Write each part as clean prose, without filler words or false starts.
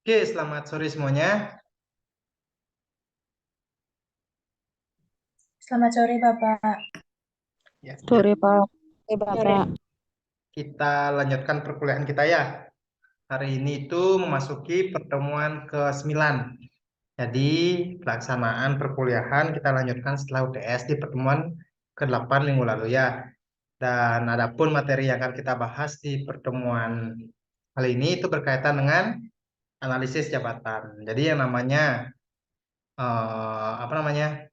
Oke, selamat sore semuanya. Selamat sore, Bapak. Ya, Sore jadi Pak. Sore. Bapak. kita lanjutkan perkuliahan kita ya. Hari ini itu memasuki pertemuan ke-9. Jadi, pelaksanaan perkuliahan kita lanjutkan setelah UTS di pertemuan ke-8 minggu lalu ya. Dan adapun materi yang akan kita bahas di pertemuan kali ini itu berkaitan dengan analisis jabatan. Jadi yang namanya apa namanya?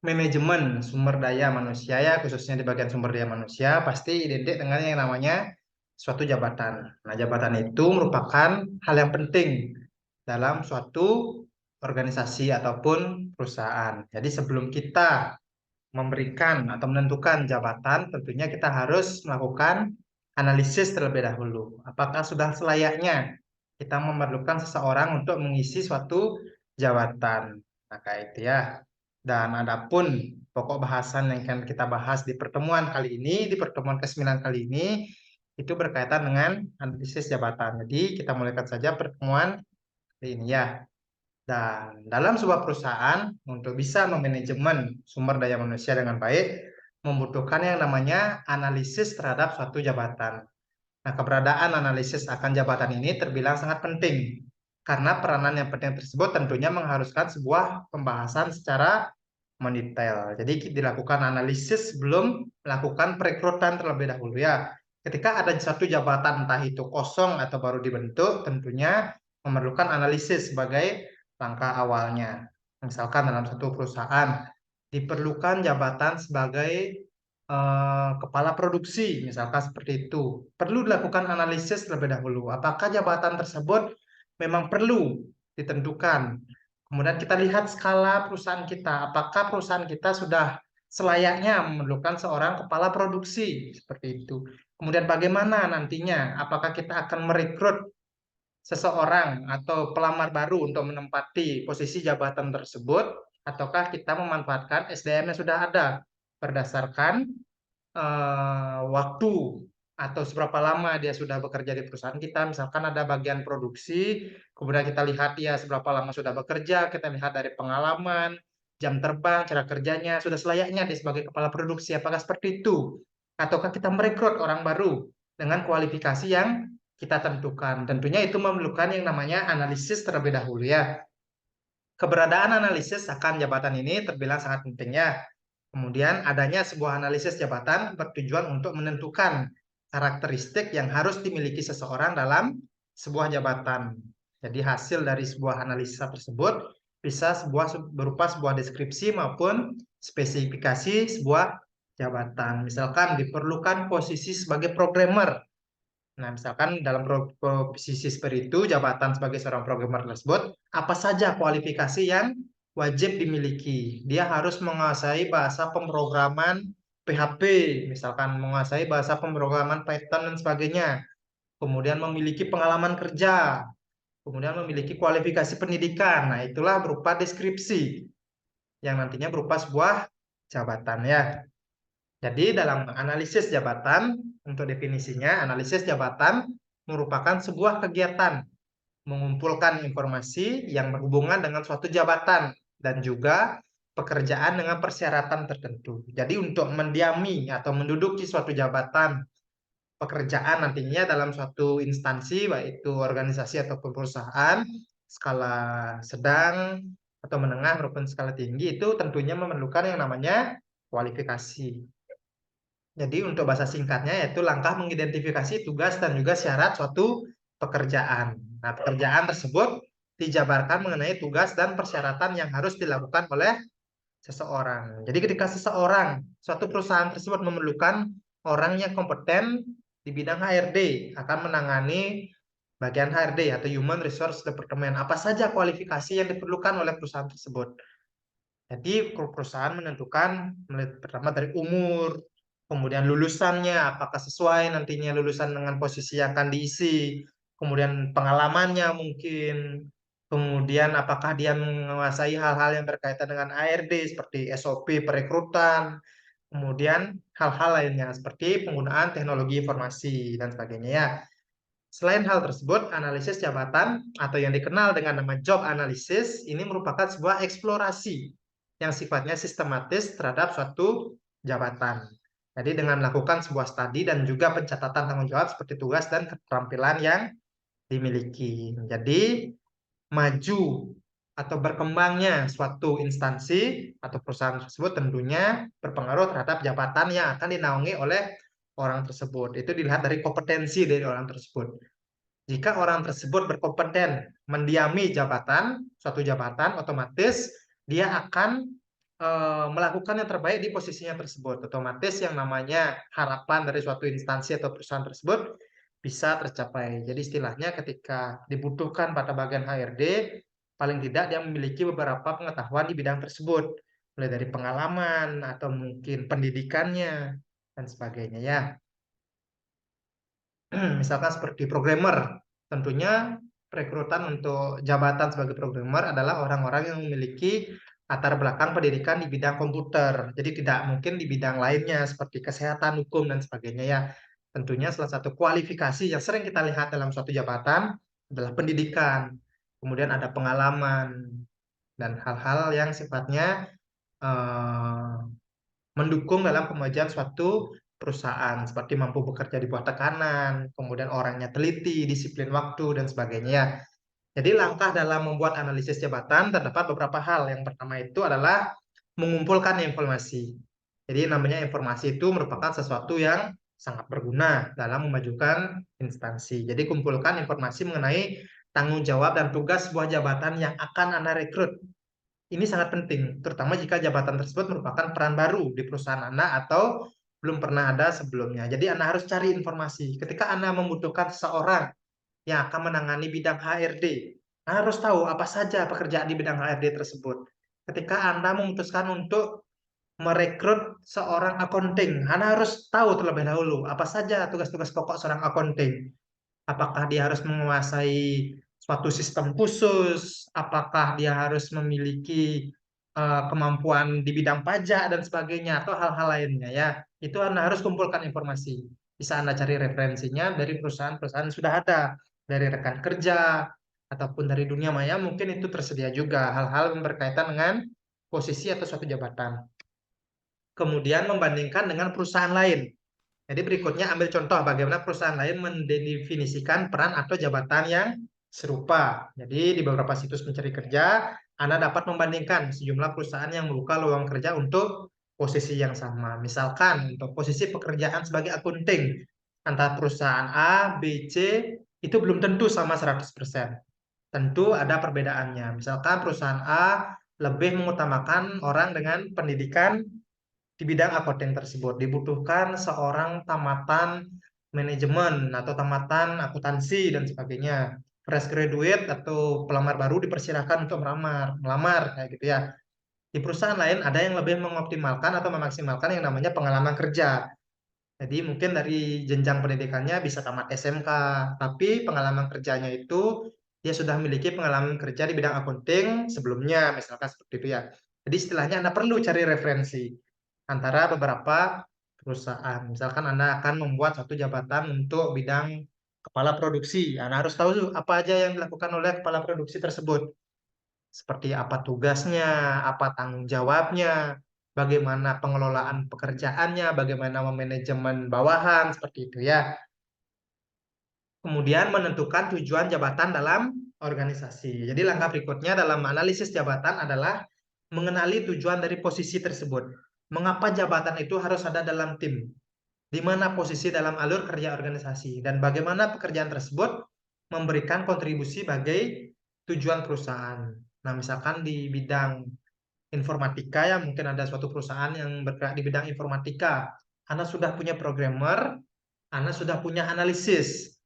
Manajemen sumber daya manusia ya, khususnya di bagian sumber daya manusia, pasti identik dengan yang namanya suatu jabatan. Nah, jabatan itu merupakan hal yang penting dalam suatu organisasi ataupun perusahaan. Jadi sebelum kita memberikan atau menentukan jabatan, tentunya kita harus melakukan analisis terlebih dahulu. Apakah sudah selayaknya kita memerlukan seseorang untuk mengisi suatu jabatan. Nah, kayak itu ya. Dan adapun pokok bahasan yang akan kita bahas di pertemuan kali ini, di pertemuan ke-9 kali ini, itu berkaitan dengan analisis jabatan. Jadi kita mulaikan saja pertemuan kali ini ya. Dan dalam sebuah perusahaan, untuk bisa memanajemen sumber daya manusia dengan baik, membutuhkan yang namanya analisis terhadap suatu jabatan. Nah, keberadaan analisis akan jabatan ini terbilang sangat penting, karena peranan yang penting tersebut tentunya mengharuskan sebuah pembahasan secara mendetail. Jadi, dilakukan analisis sebelum melakukan perekrutan terlebih dahulu ya. Ketika ada satu jabatan, entah itu kosong atau baru dibentuk, tentunya memerlukan analisis sebagai langkah awalnya. Misalkan dalam satu perusahaan diperlukan jabatan sebagai kepala produksi, misalkan seperti itu. Perlu dilakukan analisis terlebih dahulu. Apakah jabatan tersebut memang perlu ditentukan? Kemudian kita lihat skala perusahaan kita. Apakah perusahaan kita sudah selayaknya memerlukan seorang kepala produksi seperti itu? Kemudian bagaimana nantinya? Apakah kita akan merekrut seseorang atau pelamar baru untuk menempati posisi jabatan tersebut, ataukah kita memanfaatkan SDM yang sudah ada berdasarkan waktu atau seberapa lama dia sudah bekerja di perusahaan kita. Misalkan ada bagian produksi, kemudian kita lihat dia seberapa lama sudah bekerja, kita lihat dari pengalaman, jam terbang, cara kerjanya, sudah selayaknya dia sebagai kepala produksi. Apakah seperti itu? Ataukah kita merekrut orang baru dengan kualifikasi yang kita tentukan? Tentunya itu memerlukan yang namanya analisis terlebih dahulu ya. Keberadaan analisis akan jabatan ini terbilang sangat penting ya. Kemudian adanya sebuah analisis jabatan bertujuan untuk menentukan karakteristik yang harus dimiliki seseorang dalam sebuah jabatan. Jadi hasil dari sebuah analisa tersebut bisa berupa sebuah deskripsi maupun spesifikasi sebuah jabatan. Misalkan diperlukan posisi sebagai programmer. Nah, misalkan dalam posisi seperti itu, jabatan sebagai seorang programmer tersebut, apa saja kualifikasi yang wajib dimiliki? Dia harus menguasai bahasa pemrograman PHP, misalkan menguasai bahasa pemrograman Python dan sebagainya. Kemudian memiliki pengalaman kerja, kemudian memiliki kualifikasi pendidikan. Nah, itulah berupa deskripsi yang nantinya berupa sebuah jabatan ya. Jadi dalam analisis jabatan, untuk definisinya, analisis jabatan merupakan sebuah kegiatan mengumpulkan informasi yang berhubungan dengan suatu jabatan dan juga pekerjaan dengan persyaratan tertentu. Jadi untuk mendiami atau menduduki suatu jabatan pekerjaan nantinya dalam suatu instansi, baik itu organisasi ataupun perusahaan, skala sedang atau menengah maupun skala tinggi, itu tentunya memerlukan yang namanya kualifikasi. Jadi untuk bahasa singkatnya yaitu langkah mengidentifikasi tugas dan juga syarat suatu pekerjaan. Nah, pekerjaan tersebut dijabarkan mengenai tugas dan persyaratan yang harus dilakukan oleh seseorang. Jadi ketika suatu perusahaan tersebut memerlukan orang yang kompeten di bidang HRD, akan menangani bagian HRD atau Human Resource Department. Apa saja kualifikasi yang diperlukan oleh perusahaan tersebut? Jadi perusahaan menentukan pertama dari umur, kemudian lulusannya, apakah sesuai nantinya lulusan dengan posisi yang akan diisi, kemudian pengalamannya mungkin, kemudian apakah dia menguasai hal-hal yang berkaitan dengan ARD seperti SOP perekrutan, kemudian hal-hal lainnya seperti penggunaan teknologi informasi dan sebagainya ya. Selain hal tersebut, analisis jabatan atau yang dikenal dengan nama job analysis ini merupakan sebuah eksplorasi yang sifatnya sistematis terhadap suatu jabatan. Jadi dengan melakukan sebuah studi dan juga pencatatan tanggung jawab seperti tugas dan keterampilan yang dimiliki. Jadi maju atau berkembangnya suatu instansi atau perusahaan tersebut tentunya berpengaruh terhadap jabatan yang akan dinaungi oleh orang tersebut. Itu dilihat dari kompetensi dari orang tersebut. Jika orang tersebut berkompeten mendiami jabatan, suatu jabatan, otomatis dia akan melakukan yang terbaik di posisinya tersebut. Otomatis yang namanya harapan dari suatu instansi atau perusahaan tersebut bisa tercapai. Jadi istilahnya ketika dibutuhkan pada bagian HRD, paling tidak dia memiliki beberapa pengetahuan di bidang tersebut, mulai dari pengalaman atau mungkin pendidikannya dan sebagainya ya. Misalkan seperti programmer, tentunya rekrutan untuk jabatan sebagai programmer adalah orang-orang yang memiliki latar belakang pendidikan di bidang komputer. Jadi tidak mungkin di bidang lainnya seperti kesehatan, hukum, dan sebagainya ya. Tentunya salah satu kualifikasi yang sering kita lihat dalam suatu jabatan adalah pendidikan. Kemudian ada pengalaman dan hal-hal yang sifatnya eh, mendukung dalam kemajuan suatu perusahaan seperti mampu bekerja di bawah tekanan, kemudian orangnya teliti, disiplin waktu dan sebagainya ya. Jadi langkah dalam membuat analisis jabatan terdapat beberapa hal. Yang pertama itu adalah mengumpulkan informasi. Jadi namanya informasi itu merupakan sesuatu yang sangat berguna dalam memajukan instansi. Jadi kumpulkan informasi mengenai tanggung jawab dan tugas sebuah jabatan yang akan Anda rekrut. Ini sangat penting, terutama jika jabatan tersebut merupakan peran baru di perusahaan Anda atau belum pernah ada sebelumnya. Jadi Anda harus cari informasi. Ketika Anda membutuhkan seseorang yang akan menangani bidang HRD, Anda harus tahu apa saja pekerjaan di bidang HRD tersebut. Ketika Anda memutuskan untuk merekrut seorang accounting, Anda harus tahu terlebih dahulu apa saja tugas-tugas pokok seorang accounting. Apakah dia harus menguasai suatu sistem khusus? Apakah dia harus memiliki kemampuan di bidang pajak dan sebagainya atau hal-hal lainnya ya? Itu Anda harus kumpulkan informasi. Bisa Anda cari referensinya dari perusahaan-perusahaan yang sudah ada, dari rekan kerja ataupun dari dunia maya mungkin itu tersedia juga hal-hal yang berkaitan dengan posisi atau suatu jabatan. Kemudian membandingkan dengan perusahaan lain. Jadi berikutnya ambil contoh bagaimana perusahaan lain mendefinisikan peran atau jabatan yang serupa. Jadi di beberapa situs mencari kerja, Anda dapat membandingkan sejumlah perusahaan yang membuka lowongan kerja untuk posisi yang sama. Misalkan untuk posisi pekerjaan sebagai akunting, antara perusahaan A, B, C itu belum tentu sama 100%. Tentu ada perbedaannya. Misalkan perusahaan A lebih mengutamakan orang dengan pendidikan di bidang accounting tersebut. Dibutuhkan seorang tamatan manajemen atau tamatan akuntansi dan sebagainya. Fresh graduate atau pelamar baru dipersilakan untuk melamar kayak gitu ya. Di perusahaan lain ada yang lebih mengoptimalkan atau memaksimalkan yang namanya pengalaman kerja. Jadi mungkin dari jenjang pendidikannya bisa tamat SMK, tapi pengalaman kerjanya itu dia sudah memiliki pengalaman kerja di bidang accounting sebelumnya, misalkan seperti itu ya. Jadi istilahnya Anda perlu cari referensi antara beberapa perusahaan. Misalkan Anda akan membuat satu jabatan untuk bidang kepala produksi. Anda harus tahu apa aja yang dilakukan oleh kepala produksi tersebut. Seperti apa tugasnya, apa tanggung jawabnya, bagaimana pengelolaan pekerjaannya, bagaimana memanajemen bawahan, seperti itu ya. Kemudian menentukan tujuan jabatan dalam organisasi. Jadi langkah berikutnya dalam analisis jabatan adalah mengenali tujuan dari posisi tersebut. Mengapa jabatan itu harus ada dalam tim? Di mana posisi dalam alur kerja organisasi dan bagaimana pekerjaan tersebut memberikan kontribusi bagi tujuan perusahaan. Nah, misalkan di bidang informatika ya, mungkin ada suatu perusahaan yang bergerak di bidang informatika. Anda sudah punya programmer, Anda sudah punya analisis,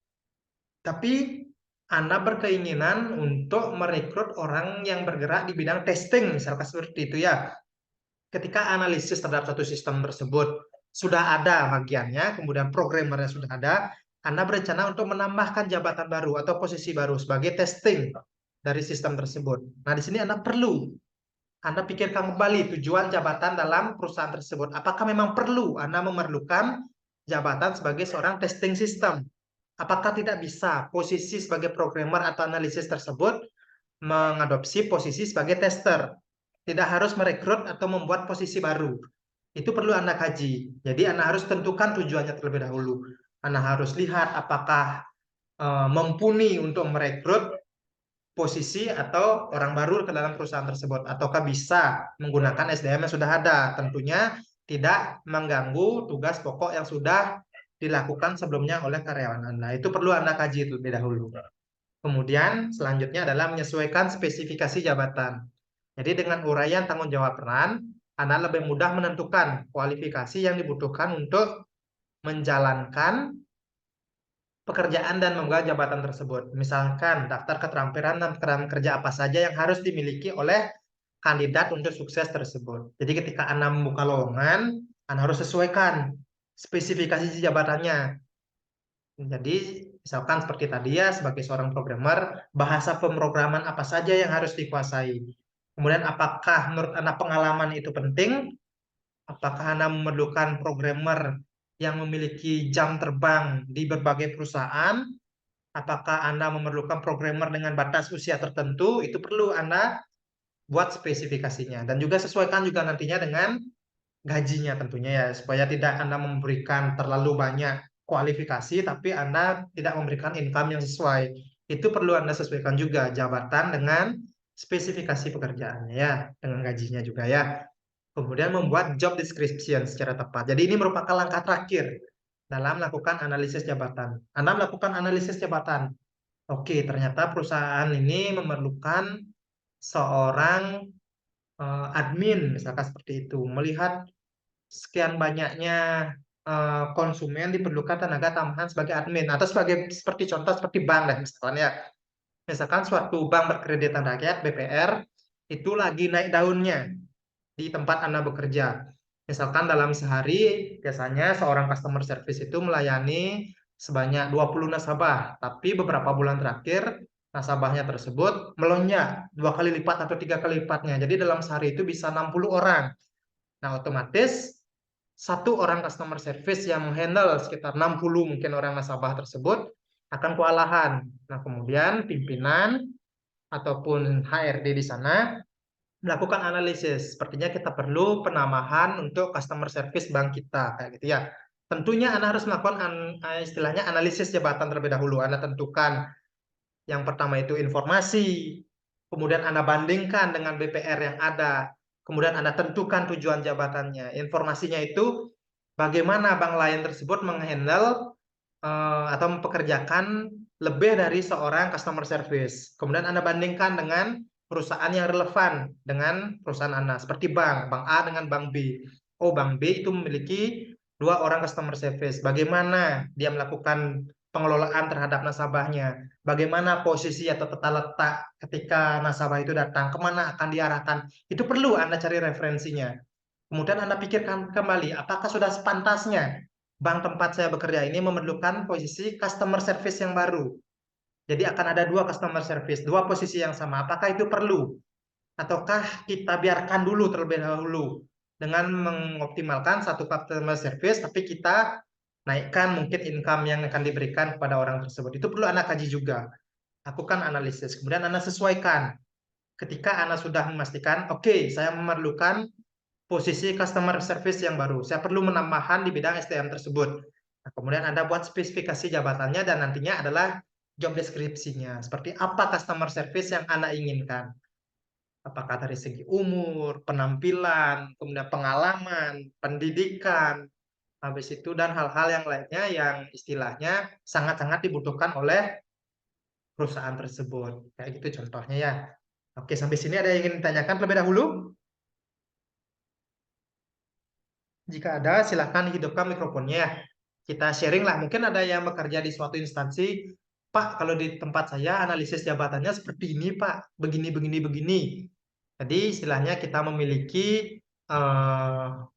tapi Anda berkeinginan untuk merekrut orang yang bergerak di bidang testing, misalkan seperti itu ya. Ketika analisis terhadap satu sistem tersebut sudah ada bagiannya, kemudian programmernya sudah ada, Anda berencana untuk menambahkan jabatan baru atau posisi baru sebagai testing dari sistem tersebut. Nah, di sini Anda pikirkan kembali tujuan jabatan dalam perusahaan tersebut. Apakah memang perlu Anda memerlukan jabatan sebagai seorang testing system? apakah tidak bisa posisi sebagai programmer atau analisis tersebut mengadopsi posisi sebagai tester. Tidak harus merekrut atau membuat posisi baru. Itu perlu Anda kaji. Jadi Anda harus tentukan tujuannya terlebih dahulu. Anda harus lihat apakah mumpuni untuk merekrut posisi atau orang baru ke dalam perusahaan tersebut, ataukah bisa menggunakan SDM yang sudah ada. Tentunya tidak mengganggu tugas pokok yang sudah dilakukan sebelumnya oleh karyawan Anda. Itu perlu Anda kaji terlebih dahulu. Kemudian selanjutnya adalah menyesuaikan spesifikasi jabatan. Jadi dengan uraian tanggung jawab peran, Anda lebih mudah menentukan kualifikasi yang dibutuhkan untuk menjalankan pekerjaan dan memegang jabatan tersebut. Misalkan daftar keterampilan dan keterampilan kerja apa saja yang harus dimiliki oleh kandidat untuk sukses tersebut. Jadi ketika Anda membuka lowongan, Anda harus sesuaikan spesifikasi jabatannya. Jadi misalkan seperti tadi ya, sebagai seorang programmer, bahasa pemrograman apa saja yang harus dikuasai. Kemudian apakah menurut Anda pengalaman itu penting? Apakah Anda memerlukan programmer yang memiliki jam terbang di berbagai perusahaan? Apakah Anda memerlukan programmer dengan batas usia tertentu? Itu perlu Anda buat spesifikasinya. Dan juga sesuaikan juga nantinya dengan gajinya tentunya ya, supaya tidak Anda memberikan terlalu banyak kualifikasi, tapi Anda tidak memberikan income yang sesuai. Itu perlu Anda sesuaikan juga jabatan dengan spesifikasi pekerjaannya ya, dengan gajinya juga ya. Kemudian membuat job description secara tepat. Jadi ini merupakan langkah terakhir dalam melakukan analisis jabatan. Anda melakukan analisis jabatan. Oke, ternyata perusahaan ini memerlukan seorang admin, misalkan seperti itu. Melihat sekian banyaknya konsumen diperlukan tenaga tambahan sebagai admin atau sebagai seperti contoh seperti bank deh misalkan ya. Misalkan suatu bank berkreditan rakyat BPR itu lagi naik daunnya di tempat Anda bekerja. Misalkan dalam sehari biasanya seorang customer service itu melayani sebanyak 20 nasabah, tapi beberapa bulan terakhir nasabahnya tersebut melonjak 2 kali lipat atau 3 kali lipatnya. Jadi dalam sehari itu bisa 60 orang. Nah, otomatis satu orang customer service yang menghandle sekitar 60 mungkin orang nasabah tersebut akan kewalahan. Nah, kemudian pimpinan ataupun HRD di sana melakukan analisis. Sepertinya kita perlu penambahan untuk customer service bank kita, kayak gitu ya. Tentunya Anda harus melakukan istilahnya analisis jabatan terlebih dahulu. Anda tentukan yang pertama itu informasi, kemudian Anda bandingkan dengan BPR yang ada, kemudian Anda tentukan tujuan jabatannya. Informasinya itu bagaimana bank lain tersebut menghandle atau mempekerjakan lebih dari seorang customer service. Kemudian Anda bandingkan dengan perusahaan yang relevan dengan perusahaan Anda, seperti bank A dengan bank B. Oh, bank B itu memiliki 2 orang customer service. Bagaimana dia melakukan pengelolaan terhadap nasabahnya? Bagaimana posisi atau tata letak ketika nasabah itu datang? Kemana akan diarahkan? Itu perlu Anda cari referensinya. Kemudian Anda pikirkan kembali, apakah sudah sepantasnya bank tempat saya bekerja ini memerlukan posisi customer service yang baru? Jadi akan ada 2 customer service, 2 posisi yang sama. Apakah itu perlu? Ataukah kita biarkan dulu terlebih dahulu dengan mengoptimalkan satu customer service, tapi kita naikkan mungkin income yang akan diberikan kepada orang tersebut. Itu perlu Anda kaji juga. Lakukan analisis. Kemudian Anda sesuaikan. Ketika Anda sudah memastikan, oke, saya memerlukan posisi customer service yang baru. Saya perlu menambahkan di bidang SDM tersebut. Nah, kemudian Anda buat spesifikasi jabatannya dan nantinya adalah job deskripsinya. Seperti apa customer service yang Anda inginkan. Apakah dari segi umur, penampilan, kemudian pengalaman, pendidikan, habis itu dan hal-hal yang lainnya yang istilahnya sangat-sangat dibutuhkan oleh perusahaan tersebut. Kayak gitu contohnya ya. Oke, sampai sini ada yang ingin ditanyakan terlebih dahulu? Jika ada, silahkan hidupkan mikrofonnya. Kita sharing lah. Mungkin ada yang bekerja di suatu instansi. Pak, kalau di tempat saya analisis jabatannya seperti ini, Pak. Begini, begini, begini. Jadi istilahnya kita memiliki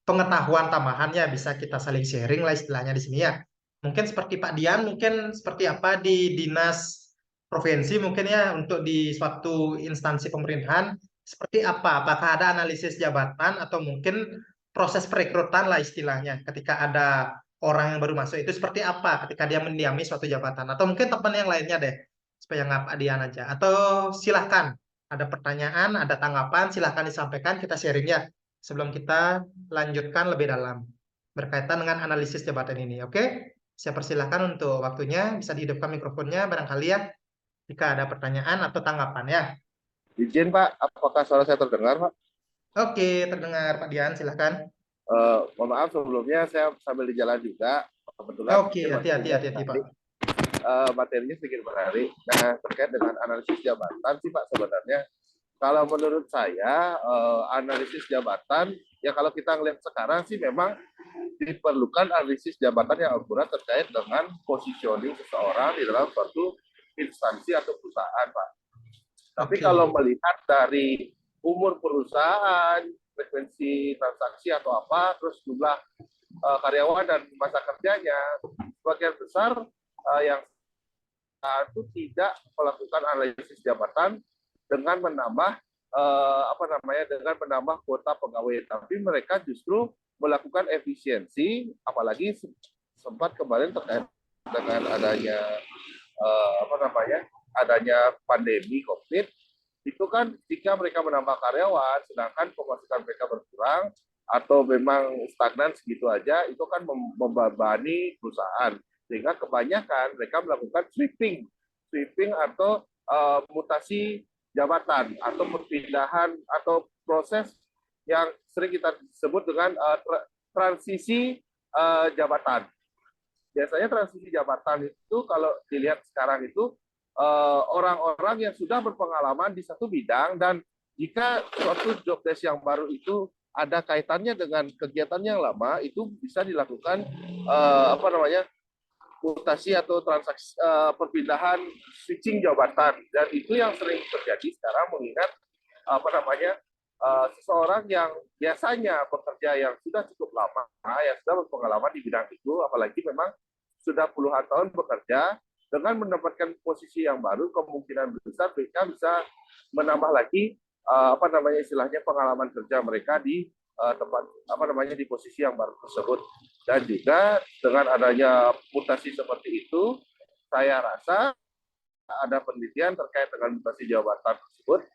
pengetahuan tambahan ya. Bisa kita saling sharing lah istilahnya di sini ya. Mungkin seperti Pak Dian, mungkin seperti apa di dinas provinsi mungkin ya untuk di suatu instansi pemerintahan. Seperti apa? Apakah ada analisis jabatan atau mungkin proses perekrutan lah istilahnya ketika ada orang yang baru masuk itu seperti apa ketika dia mendiami suatu jabatan. Atau mungkin teman yang lainnya deh, supaya nggak Pak Dian aja. Atau silahkan, ada pertanyaan, ada tanggapan, silahkan disampaikan, kita sharing ya. Sebelum kita lanjutkan lebih dalam berkaitan dengan analisis jabatan ini. Oke? Saya persilahkan untuk waktunya, bisa dihidupkan mikrofonnya barangkali ya, jika ada pertanyaan atau tanggapan ya. Izin Pak, apakah suara saya terdengar Pak? Oke, terdengar Pak Dian, silahkan. Mohon maaf sebelumnya saya sambil di jalan juga. Kebetulan Oke, hati-hati Pak. Materinya sedikit menarik. Nah, terkait dengan analisis jabatan sih Pak sebenarnya. Kalau menurut saya analisis jabatan ya kalau kita ngelihat sekarang sih memang diperlukan analisis jabatan yang akurat terkait dengan positioning seseorang di dalam suatu instansi atau perusahaan Pak. Tapi Oke. kalau melihat dari umur perusahaan, frekuensi transaksi atau apa, terus jumlah karyawan dan masa kerjanya, sebagian besar yang itu tidak melakukan analisis jabatan dengan menambah dengan menambah kuota pegawai, tapi mereka justru melakukan efisiensi, apalagi sempat kemarin terkait dengan adanya pandemi COVID, itu kan jika mereka menambah karyawan, sedangkan pemasukan mereka berkurang atau memang stagnan segitu aja, itu kan membebani perusahaan. Sehingga kebanyakan mereka melakukan sweeping atau mutasi jabatan atau perpindahan atau proses yang sering kita sebut dengan transisi jabatan. Biasanya transisi jabatan itu kalau dilihat sekarang itu orang-orang yang sudah berpengalaman di satu bidang, dan jika suatu job desk yang baru itu ada kaitannya dengan kegiatan yang lama, itu bisa dilakukan mutasi atau transaksi perpindahan switching jabatan, dan itu yang sering terjadi sekarang mengingat seseorang yang biasanya bekerja yang sudah cukup lama, yang sudah berpengalaman di bidang itu, apalagi memang sudah puluhan tahun bekerja, dengan mendapatkan posisi yang baru, kemungkinan besar mereka bisa menambah lagi istilahnya pengalaman kerja mereka di tempat di posisi yang baru tersebut. Dan juga dengan adanya mutasi seperti itu, saya rasa ada penelitian terkait dengan mutasi jabatan tersebut,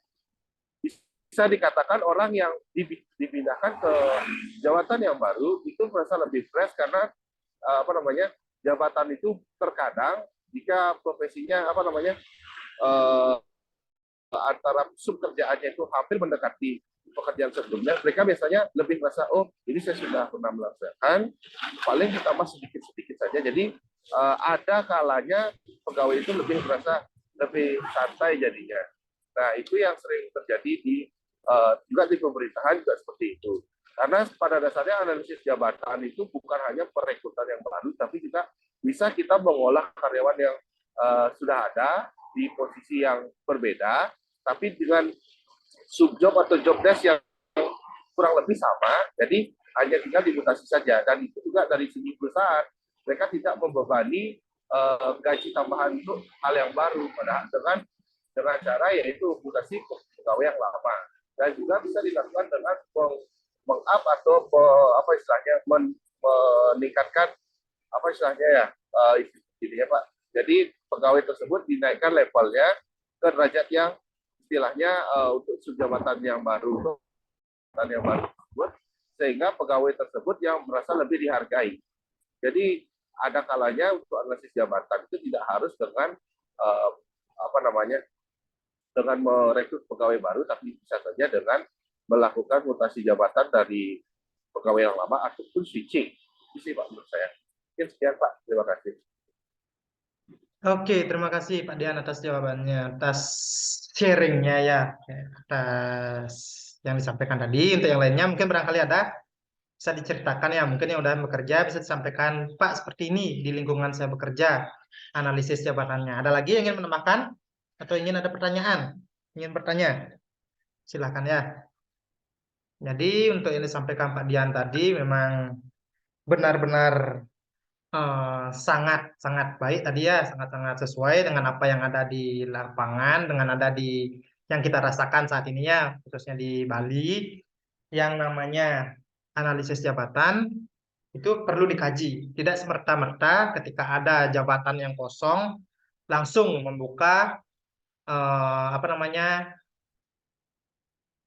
bisa dikatakan orang yang dipindahkan ke jabatan yang baru itu merasa lebih fresh, karena jabatan itu terkadang jika profesinya antara sub kerjaannya itu hampir mendekati pekerjaan sebelumnya, mereka biasanya lebih merasa, oh ini saya sudah pernah melaksanakan, paling ditambah sedikit-sedikit saja. Jadi ada kalanya pegawai itu lebih merasa lebih santai jadinya. Nah, itu yang sering terjadi juga di pemerintahan juga seperti itu. Karena pada dasarnya analisis jabatan itu bukan hanya perekrutan yang baru, tapi juga bisa kita mengolah karyawan yang sudah ada di posisi yang berbeda, tapi dengan subjob atau job desk yang kurang lebih sama, jadi hanya tinggal dimutasi saja. Dan itu juga dari segi perusahaan, mereka tidak membebani gaji tambahan untuk hal yang baru, padahal dengan cara yaitu mutasi pegawai yang lama. Dan juga bisa dilakukan dengan meng-up atau meningkatkan Pak. Jadi pegawai tersebut dinaikkan levelnya ke derajat yang istilahnya untuk jabatan yang baru tersebut, sehingga pegawai tersebut yang merasa lebih dihargai. Jadi ada kalanya untuk analisis jabatan itu tidak harus dengan dengan merekrut pegawai baru, tapi bisa saja dengan melakukan mutasi jabatan dari pegawai yang lama ataupun switching. Itu sih Pak menurut saya. Mungkin sekian Pak, terima kasih. Oke, terima kasih Pak Dian atas jawabannya, atas sharingnya ya, atas yang disampaikan tadi. Untuk yang lainnya mungkin barangkali ada bisa diceritakan ya, mungkin yang udah bekerja bisa disampaikan, Pak seperti ini di lingkungan saya bekerja, analisis jabatannya. Ada lagi yang ingin menambahkan atau ingin ada pertanyaan? Ingin bertanya? Silakan ya. Jadi untuk yang disampaikan Pak Dian tadi memang benar-benar sangat-sangat baik tadi ya, sangat-sangat sesuai dengan apa yang ada di lapangan, dengan ada di yang kita rasakan saat ini ya, khususnya di Bali, yang namanya analisis jabatan Itu perlu dikaji. Tidak semerta-merta ketika ada jabatan yang kosong langsung membuka apa namanya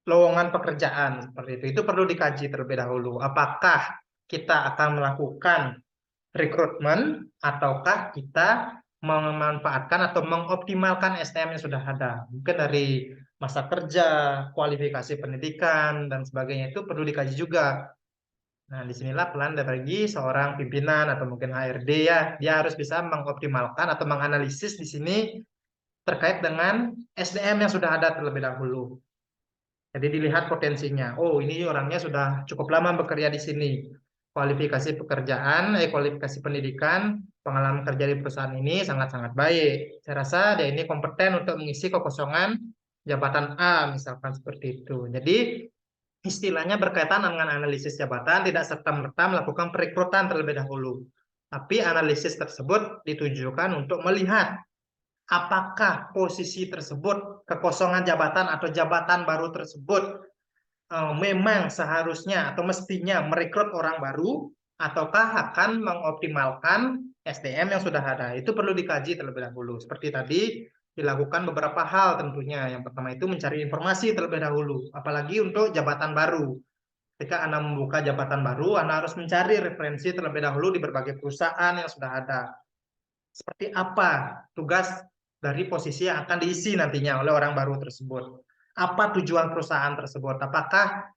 lowongan pekerjaan seperti itu. Itu perlu dikaji terlebih dahulu. Apakah kita akan melakukan rekrutmen ataukah kita memanfaatkan atau mengoptimalkan SDM yang sudah ada. Mungkin dari masa kerja, kualifikasi pendidikan, dan sebagainya itu perlu dikaji juga. Nah, disinilah peran dari seorang pimpinan atau mungkin HRD ya, dia harus bisa mengoptimalkan atau menganalisis di sini terkait dengan SDM yang sudah ada terlebih dahulu. Jadi dilihat potensinya. Oh, ini orangnya sudah cukup lama bekerja di sini. Kualifikasi pekerjaan, kualifikasi pendidikan, pengalaman kerja di perusahaan ini sangat-sangat baik. Saya rasa dia ini kompeten untuk mengisi kekosongan jabatan A, misalkan seperti itu. Jadi istilahnya berkaitan dengan analisis jabatan, tidak serta-merta melakukan perekrutan terlebih dahulu. Tapi analisis tersebut ditujukan untuk melihat apakah posisi tersebut, kekosongan jabatan atau jabatan baru tersebut memang seharusnya atau mestinya merekrut orang baru, ataukah akan mengoptimalkan SDM yang sudah ada. Itu perlu dikaji terlebih dahulu. Seperti tadi, dilakukan beberapa hal tentunya. Yang pertama itu mencari informasi terlebih dahulu, apalagi untuk jabatan baru. Ketika Anda membuka jabatan baru, Anda harus mencari referensi terlebih dahulu di berbagai perusahaan yang sudah ada. Seperti apa tugas dari posisi yang akan diisi nantinya oleh orang baru tersebut. Apa tujuan perusahaan tersebut? Apakah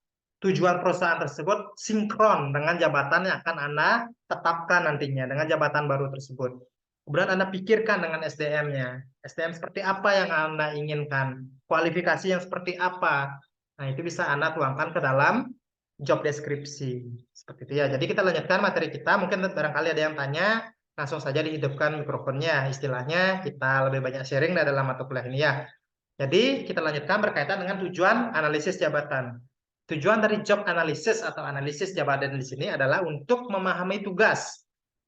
tujuan perusahaan tersebut sinkron dengan jabatan yang akan Anda tetapkan nantinya, dengan jabatan baru tersebut. Kemudian Anda pikirkan dengan SDM-nya. SDM seperti apa yang Anda inginkan? Kualifikasi yang seperti apa? Nah, itu bisa Anda tuangkan ke dalam job deskripsi. Seperti itu ya. Jadi kita lanjutkan materi kita. Mungkin barangkali ada yang tanya, langsung saja dihidupkan mikrofonnya. Istilahnya kita lebih banyak sharing dalam mata kuliah ini ya. Jadi kita lanjutkan berkaitan dengan tujuan analisis jabatan. Tujuan dari job analysis atau analisis jabatan di sini adalah untuk memahami tugas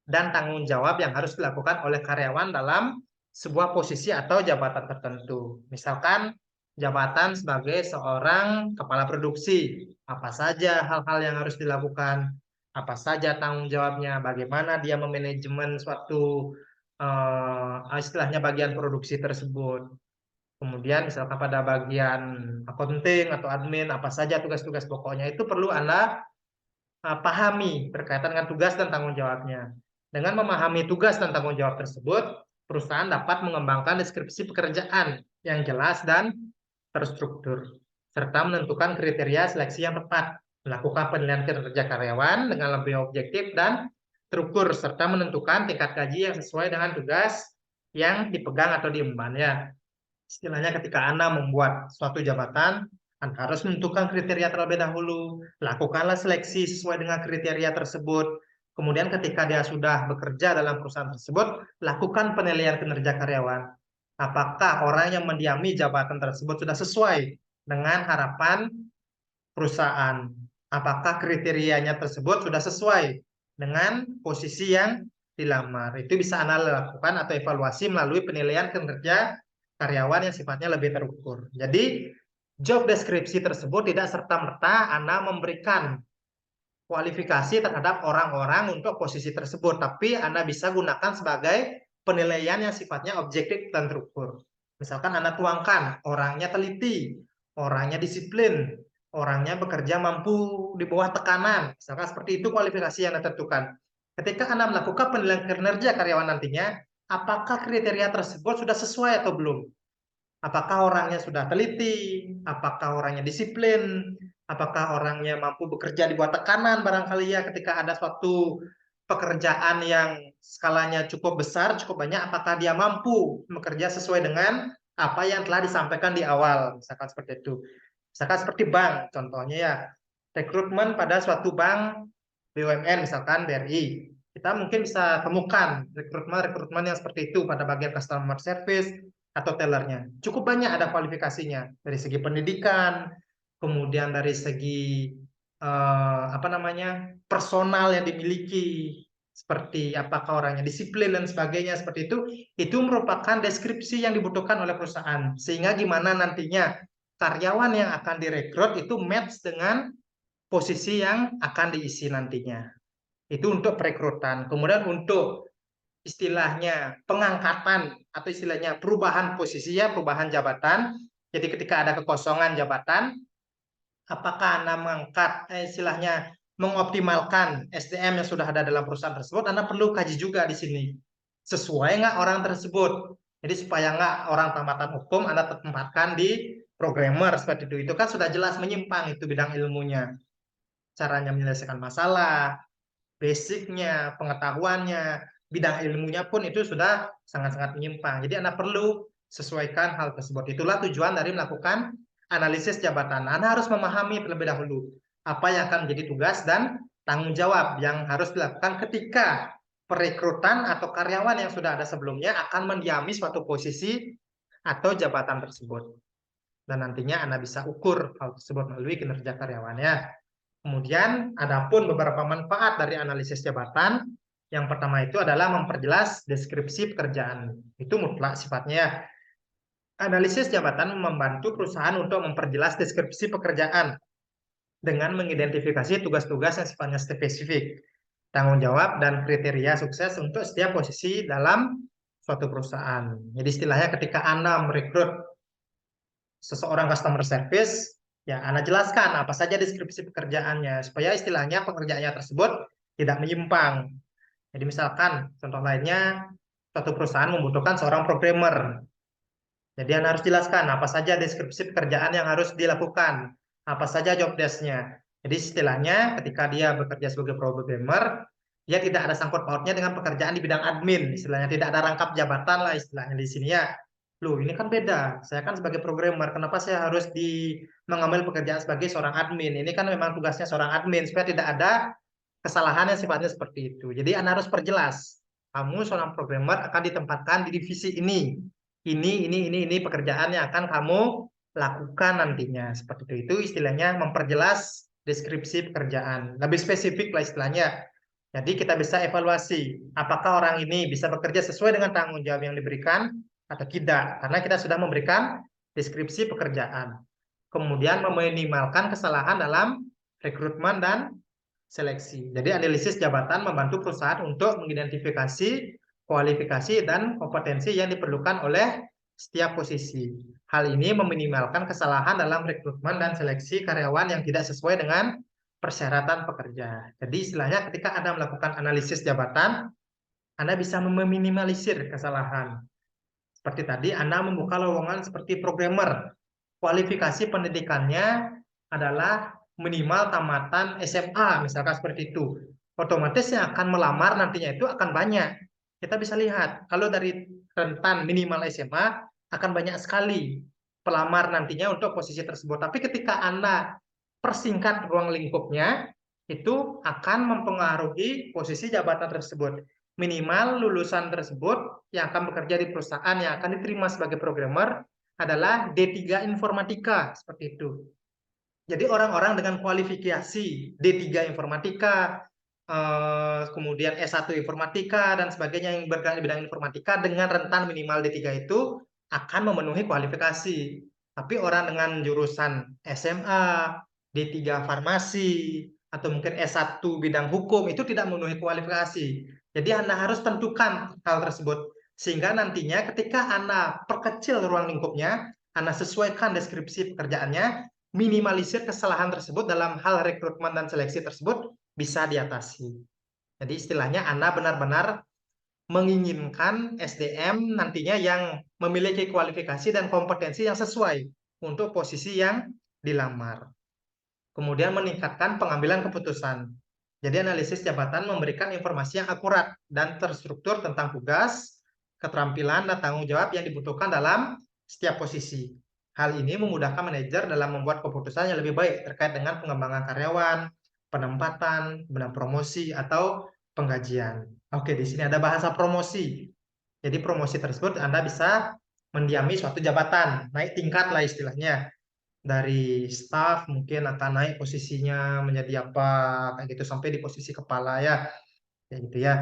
dan tanggung jawab yang harus dilakukan oleh karyawan dalam sebuah posisi atau jabatan tertentu. Misalkan jabatan sebagai seorang kepala produksi, apa saja hal-hal yang harus dilakukan, apa saja tanggung jawabnya, bagaimana dia memanajemen suatu istilahnya bagian produksi tersebut. Kemudian misalkan pada bagian accounting atau admin, apa saja tugas-tugas pokoknya itu perlu Anda pahami berkaitan dengan tugas dan tanggung jawabnya. Dengan memahami tugas dan tanggung jawab tersebut, perusahaan dapat mengembangkan deskripsi pekerjaan yang jelas dan terstruktur, serta menentukan kriteria seleksi yang tepat, melakukan penilaian kinerja karyawan dengan lebih objektif dan terukur, serta menentukan tingkat gaji yang sesuai dengan tugas yang dipegang atau diemban ya. Istilahnya ketika Anda membuat suatu jabatan, Anda harus menentukan kriteria terlebih dahulu, lakukanlah seleksi sesuai dengan kriteria tersebut. Kemudian ketika dia sudah bekerja dalam perusahaan tersebut, lakukan penilaian kinerja karyawan. Apakah orang yang mendiami jabatan tersebut sudah sesuai dengan harapan perusahaan? Apakah kriterianya tersebut sudah sesuai dengan posisi yang dilamar? Itu bisa Anda lakukan atau evaluasi melalui penilaian kinerja karyawan yang sifatnya lebih terukur. Jadi, job deskripsi tersebut tidak serta-merta Anda memberikan kualifikasi terhadap orang-orang untuk posisi tersebut, tapi Anda bisa gunakan sebagai penilaian yang sifatnya objektif dan terukur. Misalkan Anda tuangkan, orangnya teliti, orangnya disiplin, orangnya bekerja mampu di bawah tekanan, misalkan seperti itu kualifikasi yang Anda tentukan. Ketika Anda melakukan penilaian kinerja karyawan nantinya, apakah kriteria tersebut sudah sesuai atau belum? Apakah orangnya sudah teliti? Apakah orangnya disiplin? Apakah orangnya mampu bekerja di bawah tekanan barangkali ya ketika ada suatu pekerjaan yang skalanya cukup besar, cukup banyak, apakah dia mampu bekerja sesuai dengan apa yang telah disampaikan di awal, misalkan seperti itu. Misalkan seperti bank, contohnya ya, rekrutmen pada suatu bank BUMN, misalkan BRI. Kita mungkin bisa temukan rekrutmen yang seperti itu pada bagian customer service atau tellernya. Cukup banyak ada kualifikasinya dari segi pendidikan, kemudian dari segi apa namanya personal yang dimiliki, seperti apakah orangnya disiplin dan sebagainya seperti itu merupakan deskripsi yang dibutuhkan oleh perusahaan. Sehingga gimana nantinya karyawan yang akan direkrut itu match dengan posisi yang akan diisi nantinya. Itu untuk perekrutan. Kemudian untuk istilahnya pengangkatan atau istilahnya perubahan posisi ya, perubahan jabatan. Jadi ketika ada kekosongan jabatan, apakah Anda mengangkat istilahnya mengoptimalkan SDM yang sudah ada dalam perusahaan tersebut, Anda perlu kaji juga di sini. Sesuai nggak orang tersebut? Jadi supaya nggak orang tamatan hukum Anda tempatkan di programmer seperti itu. Itu kan sudah jelas menyimpang itu bidang ilmunya. Caranya menyelesaikan masalah, basicnya, pengetahuannya, bidang ilmunya pun itu sudah sangat-sangat menyimpang. Jadi Anda perlu sesuaikan hal tersebut. Itulah tujuan dari melakukan analisis jabatan. Anda harus memahami terlebih dahulu apa yang akan menjadi tugas dan tanggung jawab yang harus dilakukan ketika perekrutan atau karyawan yang sudah ada sebelumnya akan mendiami suatu posisi atau jabatan tersebut. Dan nantinya Anda bisa ukur hal tersebut melalui kinerja karyawannya. Kemudian ada pun beberapa manfaat dari analisis jabatan. Yang pertama itu adalah memperjelas deskripsi pekerjaan. Itu mutlak sifatnya. Analisis jabatan membantu perusahaan untuk memperjelas deskripsi pekerjaan dengan mengidentifikasi tugas-tugas yang sifatnya spesifik, tanggung jawab, dan kriteria sukses untuk setiap posisi dalam suatu perusahaan. Jadi istilahnya ketika Anda merekrut seseorang customer service, ya Anda jelaskan apa saja deskripsi pekerjaannya, supaya istilahnya pekerjaannya tersebut tidak menyimpang. Jadi misalkan contoh lainnya, suatu perusahaan membutuhkan seorang programmer. Jadi Anda harus jelaskan apa saja deskripsi pekerjaan yang harus dilakukan, apa saja job desk-nya. Jadi istilahnya ketika dia bekerja sebagai programmer, dia tidak ada sangkut pautnya dengan pekerjaan di bidang admin, istilahnya tidak ada rangkap jabatan lah istilahnya di sini ya. Loh, ini kan beda. Saya kan sebagai programmer, kenapa saya harus mengambil pekerjaan sebagai seorang admin? Ini kan memang tugasnya seorang admin, supaya tidak ada kesalahan yang sifatnya seperti itu. Jadi Anda harus perjelas, kamu seorang programmer akan ditempatkan di divisi ini. Ini pekerjaan yang akan kamu lakukan nantinya. Seperti itu istilahnya memperjelas deskripsi pekerjaan. Lebih spesifik lah istilahnya. Jadi kita bisa evaluasi, apakah orang ini bisa bekerja sesuai dengan tanggung jawab yang diberikan atau tidak. Karena kita sudah memberikan deskripsi pekerjaan. Kemudian meminimalkan kesalahan dalam rekrutmen dan seleksi. Jadi analisis jabatan membantu perusahaan untuk mengidentifikasi kualifikasi dan kompetensi yang diperlukan oleh setiap posisi. Hal ini meminimalkan kesalahan dalam rekrutmen dan seleksi karyawan yang tidak sesuai dengan persyaratan pekerja. Jadi istilahnya ketika Anda melakukan analisis jabatan, Anda bisa meminimalisir kesalahan. Seperti tadi, Anda membuka lowongan seperti programmer. Kualifikasi pendidikannya adalah minimal tamatan SMA, misalkan seperti itu. Otomatis yang akan melamar nantinya itu akan banyak. Kita bisa lihat, kalau dari rentan minimal SMA, akan banyak sekali pelamar nantinya untuk posisi tersebut. Tapi ketika Anda persingkat ruang lingkupnya, itu akan mempengaruhi posisi jabatan tersebut. Minimal lulusan tersebut yang akan bekerja di perusahaan yang akan diterima sebagai programmer adalah D3 Informatika, seperti itu. Jadi orang-orang dengan kualifikasi D3 Informatika, kemudian S1 Informatika, dan sebagainya yang bergerak di bidang informatika dengan rentan minimal D3 itu akan memenuhi kualifikasi. Tapi orang dengan jurusan SMA, D3 Farmasi, atau mungkin S1 bidang hukum itu tidak memenuhi kualifikasi. Jadi Anda harus tentukan hal tersebut. Sehingga nantinya ketika Anda perkecil ruang lingkupnya, Anda sesuaikan deskripsi pekerjaannya, minimalisir kesalahan tersebut dalam hal rekrutmen dan seleksi tersebut bisa diatasi. Jadi istilahnya Anda benar-benar menginginkan SDM nantinya yang memiliki kualifikasi dan kompetensi yang sesuai untuk posisi yang dilamar. Kemudian meningkatkan pengambilan keputusan. Jadi analisis jabatan memberikan informasi yang akurat dan terstruktur tentang tugas, keterampilan, dan tanggung jawab yang dibutuhkan dalam setiap posisi. Hal ini memudahkan manajer dalam membuat keputusan yang lebih baik terkait dengan pengembangan karyawan, penempatan, promosi, atau penggajian. Oke, di sini ada bahasa promosi. Jadi promosi tersebut Anda bisa mendiami suatu jabatan, naik tingkat lah istilahnya. Dari staff mungkin akan naik posisinya menjadi apa, kayak gitu, sampai di posisi kepala ya. Kayak gitu ya.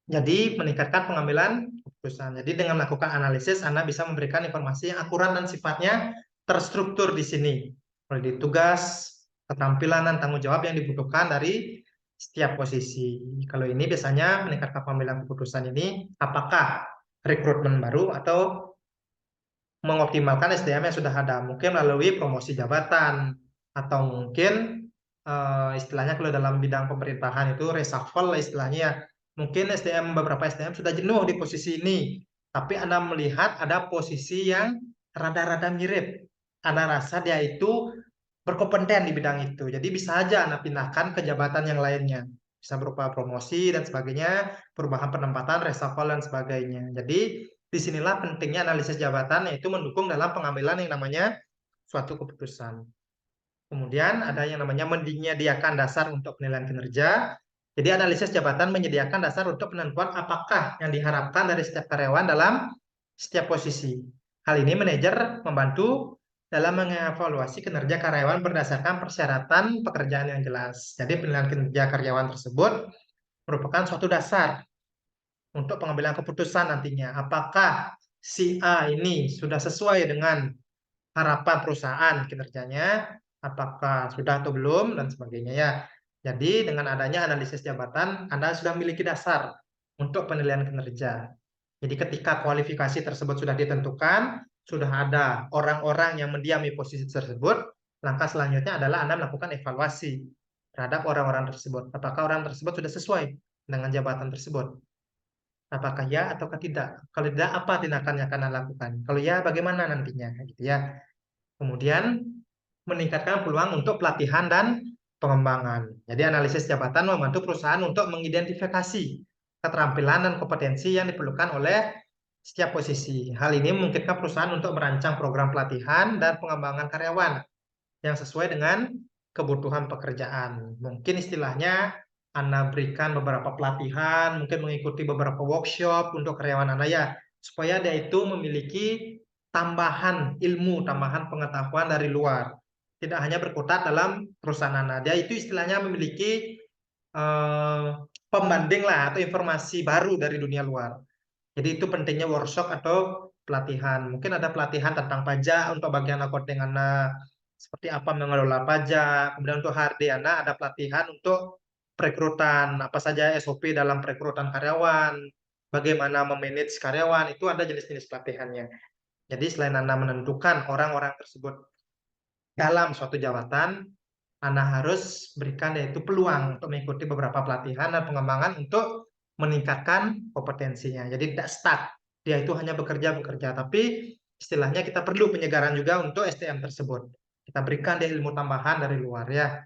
Jadi meningkatkan pengambilan keputusan. Jadi dengan melakukan analisis, Anda bisa memberikan informasi yang akurat dan sifatnya terstruktur di sini. Mulai dari tugas, keterampilan, dan tanggung jawab yang dibutuhkan dari setiap posisi. Kalau ini biasanya meningkatkan pengambilan keputusan ini, apakah rekrutmen baru atau mengoptimalkan SDM yang sudah ada, mungkin melalui promosi jabatan, atau mungkin istilahnya kalau dalam bidang pemerintahan itu reshuffle lah istilahnya ya. Mungkin beberapa SDM sudah jenuh di posisi ini, tapi Anda melihat ada posisi yang rada-rada mirip. Anda rasa dia itu berkompeten di bidang itu. Jadi bisa aja Anda pindahkan ke jabatan yang lainnya. Bisa berupa promosi dan sebagainya, perubahan penempatan, reshuffle dan sebagainya. Jadi disinilah pentingnya analisis jabatan, yaitu mendukung dalam pengambilan yang namanya suatu keputusan. Kemudian ada yang namanya menyediakan dasar untuk penilaian kinerja. Jadi analisis jabatan menyediakan dasar untuk penentuan apakah yang diharapkan dari setiap karyawan dalam setiap posisi. Hal ini manajer membantu dalam mengevaluasi kinerja karyawan berdasarkan persyaratan pekerjaan yang jelas. Jadi penilaian kinerja karyawan tersebut merupakan suatu dasar untuk pengambilan keputusan nantinya. Apakah si A ini sudah sesuai dengan harapan perusahaan kinerjanya, apakah sudah atau belum, dan sebagainya ya. Jadi dengan adanya analisis jabatan, Anda sudah memiliki dasar untuk penilaian kinerja. Jadi ketika kualifikasi tersebut sudah ditentukan, sudah ada orang-orang yang mendiami posisi tersebut, langkah selanjutnya adalah Anda melakukan evaluasi terhadap orang-orang tersebut. Apakah orang tersebut sudah sesuai dengan jabatan tersebut? Apakah ya ataukah tidak? Kalau tidak, apa tindakan yang akan Anda lakukan? Kalau ya, bagaimana nantinya? Gitu ya. Kemudian meningkatkan peluang untuk pelatihan dan pengembangan. Jadi analisis jabatan membantu perusahaan untuk mengidentifikasi keterampilan dan kompetensi yang diperlukan oleh setiap posisi. Hal ini memungkinkan perusahaan untuk merancang program pelatihan dan pengembangan karyawan yang sesuai dengan kebutuhan pekerjaan. Mungkin istilahnya Anda berikan beberapa pelatihan, mungkin mengikuti beberapa workshop untuk karyawan Anda ya, supaya dia itu memiliki tambahan ilmu, tambahan pengetahuan dari luar. Tidak hanya berkutat dalam perusahaan Anda. Dia itu istilahnya memiliki pembanding lah atau informasi baru dari dunia luar. Jadi itu pentingnya workshop atau pelatihan. Mungkin ada pelatihan tentang pajak untuk bagian accounting Anda, seperti apa mengelola pajak. Kemudian untuk HRD Anda ada pelatihan untuk perekrutan, apa saja SOP dalam perekrutan karyawan, bagaimana memanage karyawan, itu ada jenis-jenis pelatihannya. Jadi selain Anda menentukan orang-orang tersebut dalam suatu jabatan, Anda harus berikan yaitu peluang untuk mengikuti beberapa pelatihan dan pengembangan untuk meningkatkan kompetensinya. Jadi tidak stuck, dia itu hanya bekerja, tapi istilahnya kita perlu penyegaran juga untuk SDM tersebut. Kita berikan dia ilmu tambahan dari luar ya.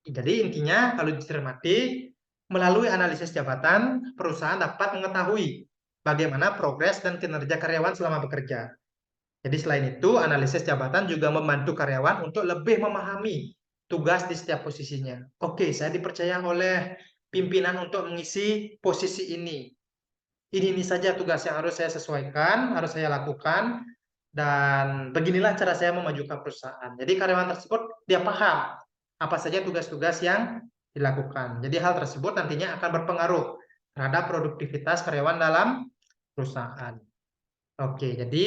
Jadi intinya kalau dicermati, melalui analisis jabatan, perusahaan dapat mengetahui bagaimana progres dan kinerja karyawan selama bekerja. Jadi selain itu, analisis jabatan juga membantu karyawan untuk lebih memahami tugas di setiap posisinya. Oke, saya dipercaya oleh pimpinan untuk mengisi posisi ini. Ini saja tugas yang harus saya sesuaikan, harus saya lakukan, dan beginilah cara saya memajukan perusahaan. Jadi karyawan tersebut dia paham apa saja tugas-tugas yang dilakukan. Jadi hal tersebut nantinya akan berpengaruh terhadap produktivitas karyawan dalam perusahaan. Oke, jadi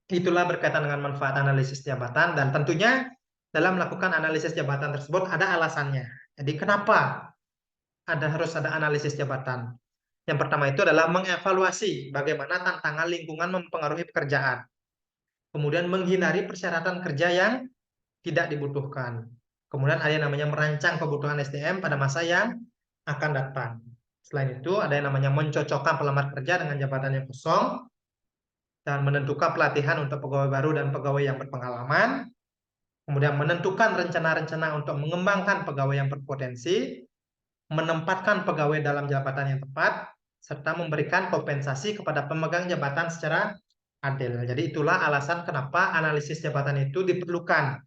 itulah berkaitan dengan manfaat analisis jabatan, dan tentunya dalam melakukan analisis jabatan tersebut ada alasannya. Jadi kenapa harus ada analisis jabatan? Yang pertama itu adalah mengevaluasi bagaimana tantangan lingkungan mempengaruhi pekerjaan. Kemudian menghindari persyaratan kerja yang tidak dibutuhkan. Kemudian ada yang namanya merancang kebutuhan SDM pada masa yang akan datang. Selain itu ada yang namanya mencocokkan pelamar kerja dengan jabatan yang kosong, dan menentukan pelatihan untuk pegawai baru dan pegawai yang berpengalaman, kemudian menentukan rencana-rencana untuk mengembangkan pegawai yang berpotensi, menempatkan pegawai dalam jabatan yang tepat, serta memberikan kompensasi kepada pemegang jabatan secara adil. Jadi itulah alasan kenapa analisis jabatan itu diperlukan.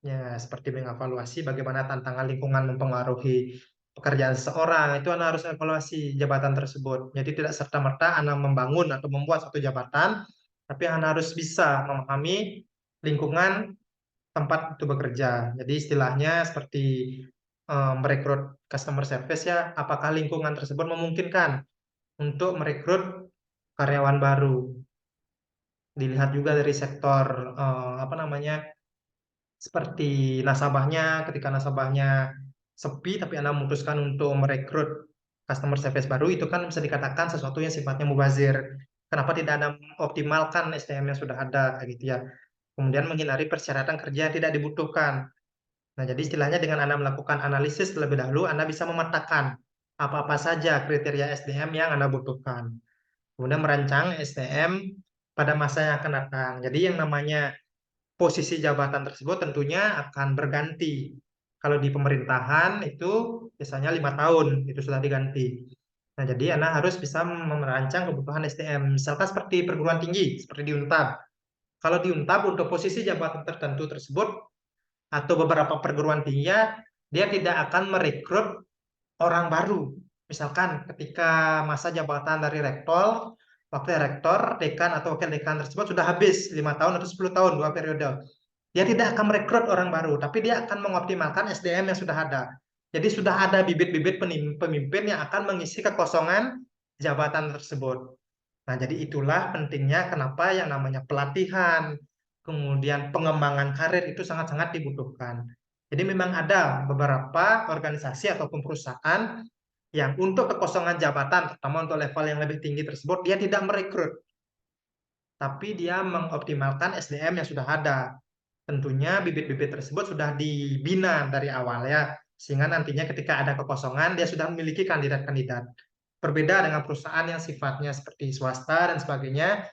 Ya, seperti mengevaluasi bagaimana tantangan lingkungan mempengaruhi pekerjaan seseorang, itu Anda harus evaluasi jabatan tersebut. Jadi tidak serta-merta Anda membangun atau membuat satu jabatan, tapi Anda harus bisa memahami lingkungan tempat itu bekerja. Jadi istilahnya seperti merekrut customer service ya, apakah lingkungan tersebut memungkinkan untuk merekrut karyawan baru. Dilihat juga dari sektor apa namanya, seperti nasabahnya, ketika nasabahnya sepi, tapi Anda memutuskan untuk merekrut customer service baru, itu kan bisa dikatakan sesuatu yang sifatnya mubazir. Kenapa tidak Anda optimalkan SDM yang sudah ada, kayak gitu ya. Kemudian menghindari persyaratan kerja yang tidak dibutuhkan. Nah, jadi istilahnya dengan Anda melakukan analisis terlebih dahulu, Anda bisa memetakan apa-apa saja kriteria SDM yang Anda butuhkan. Kemudian merancang SDM pada masa yang akan datang. Jadi yang namanya posisi jabatan tersebut tentunya akan berganti. Kalau di pemerintahan itu biasanya 5 tahun itu sudah diganti. Nah, jadi Anda harus bisa merancang kebutuhan SDM. Misalkan seperti perguruan tinggi, seperti di Untab. Kalau di Untab untuk posisi jabatan tertentu tersebut atau beberapa perguruan tinggi, dia tidak akan merekrut orang baru. Misalkan ketika masa jabatan dari rektor, wakil rektor, dekan atau wakil dekan tersebut sudah habis 5 tahun atau 10 tahun, 2 periode. Dia tidak akan merekrut orang baru, tapi dia akan mengoptimalkan SDM yang sudah ada. Jadi sudah ada bibit-bibit pemimpin yang akan mengisi kekosongan jabatan tersebut. Nah, jadi itulah pentingnya kenapa yang namanya pelatihan, kemudian pengembangan karir itu sangat-sangat dibutuhkan. Jadi memang ada beberapa organisasi ataupun perusahaan yang untuk kekosongan jabatan, terutama untuk level yang lebih tinggi tersebut, dia tidak merekrut, tapi dia mengoptimalkan SDM yang sudah ada. Tentunya bibit-bibit tersebut sudah dibina dari awal ya, sehingga nantinya ketika ada kekosongan, dia sudah memiliki kandidat-kandidat. Berbeda dengan perusahaan yang sifatnya seperti swasta dan sebagainya,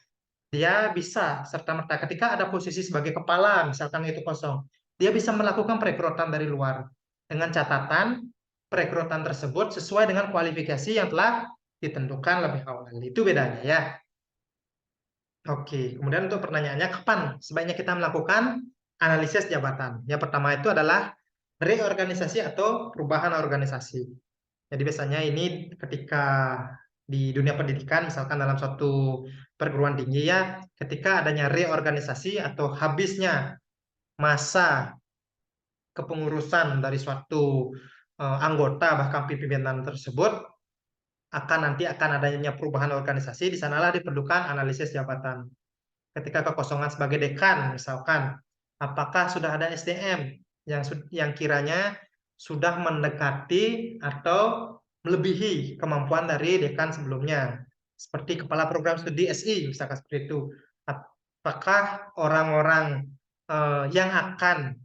dia bisa serta-merta ketika ada posisi sebagai kepala, misalkan itu kosong, dia bisa melakukan perekrutan dari luar dengan catatan perekrutan tersebut sesuai dengan kualifikasi yang telah ditentukan lebih awal. Itu bedanya ya. Oke, kemudian untuk pertanyaannya, kapan sebaiknya kita melakukan analisis jabatan? Yang pertama itu adalah reorganisasi atau perubahan organisasi. Jadi biasanya ini ketika di dunia pendidikan, misalkan dalam suatu perguruan tinggi ya, ketika adanya reorganisasi atau habisnya masa kepengurusan dari suatu anggota bahkan pimpinan tersebut, nanti akan adanya perubahan organisasi, di sanalah diperlukan analisis jabatan. Ketika kekosongan sebagai dekan, misalkan, apakah sudah ada SDM yang kiranya sudah mendekati atau melebihi kemampuan dari dekan sebelumnya, seperti kepala program studi SI, misalkan seperti itu. Apakah orang-orang yang akan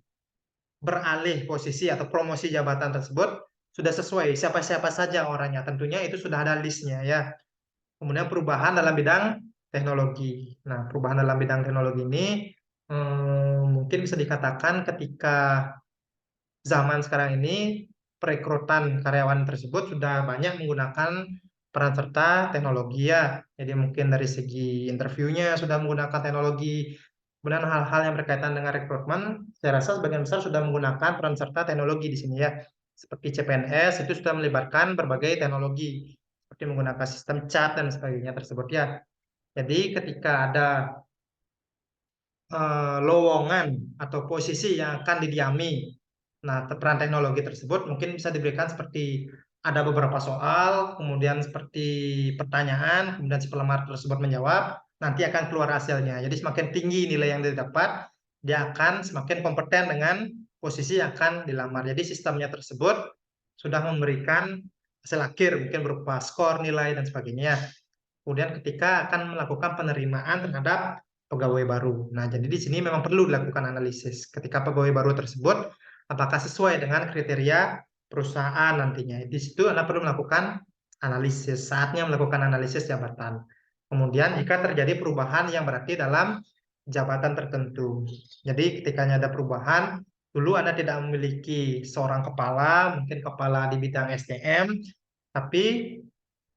beralih posisi atau promosi jabatan tersebut sudah sesuai, siapa-siapa saja orangnya, tentunya itu sudah ada listnya ya. Kemudian perubahan dalam bidang teknologi. Nah, perubahan dalam bidang teknologi ini mungkin bisa dikatakan ketika zaman sekarang ini perekrutan karyawan tersebut sudah banyak menggunakan peran serta teknologi ya. Jadi mungkin dari segi interviewnya sudah menggunakan teknologi. Kemudian hal-hal yang berkaitan dengan rekrutmen, saya rasa sebagian besar sudah menggunakan peran serta teknologi di sini ya. Seperti CPNS itu sudah melibatkan berbagai teknologi, seperti menggunakan sistem chat dan sebagainya tersebut ya. Jadi ketika ada lowongan atau posisi yang akan didiami, nah peran teknologi tersebut mungkin bisa diberikan seperti ada beberapa soal, kemudian seperti pertanyaan, kemudian si pelamar tersebut menjawab, nanti akan keluar hasilnya. Jadi semakin tinggi nilai yang didapat, dia akan semakin kompeten dengan posisi yang akan dilamar. Jadi sistemnya tersebut sudah memberikan hasil akhir, mungkin berupa skor, nilai, dan sebagainya. Kemudian ketika akan melakukan penerimaan terhadap pegawai baru. Nah, jadi di sini memang perlu dilakukan analisis. Ketika pegawai baru tersebut, apakah sesuai dengan kriteria perusahaan nantinya. Di situ Anda perlu melakukan analisis. Saatnya melakukan analisis jabatan. Kemudian jika terjadi perubahan yang berarti dalam jabatan tertentu. Jadi ketika ada perubahan, dulu Anda tidak memiliki seorang kepala, mungkin kepala di bidang SDM, tapi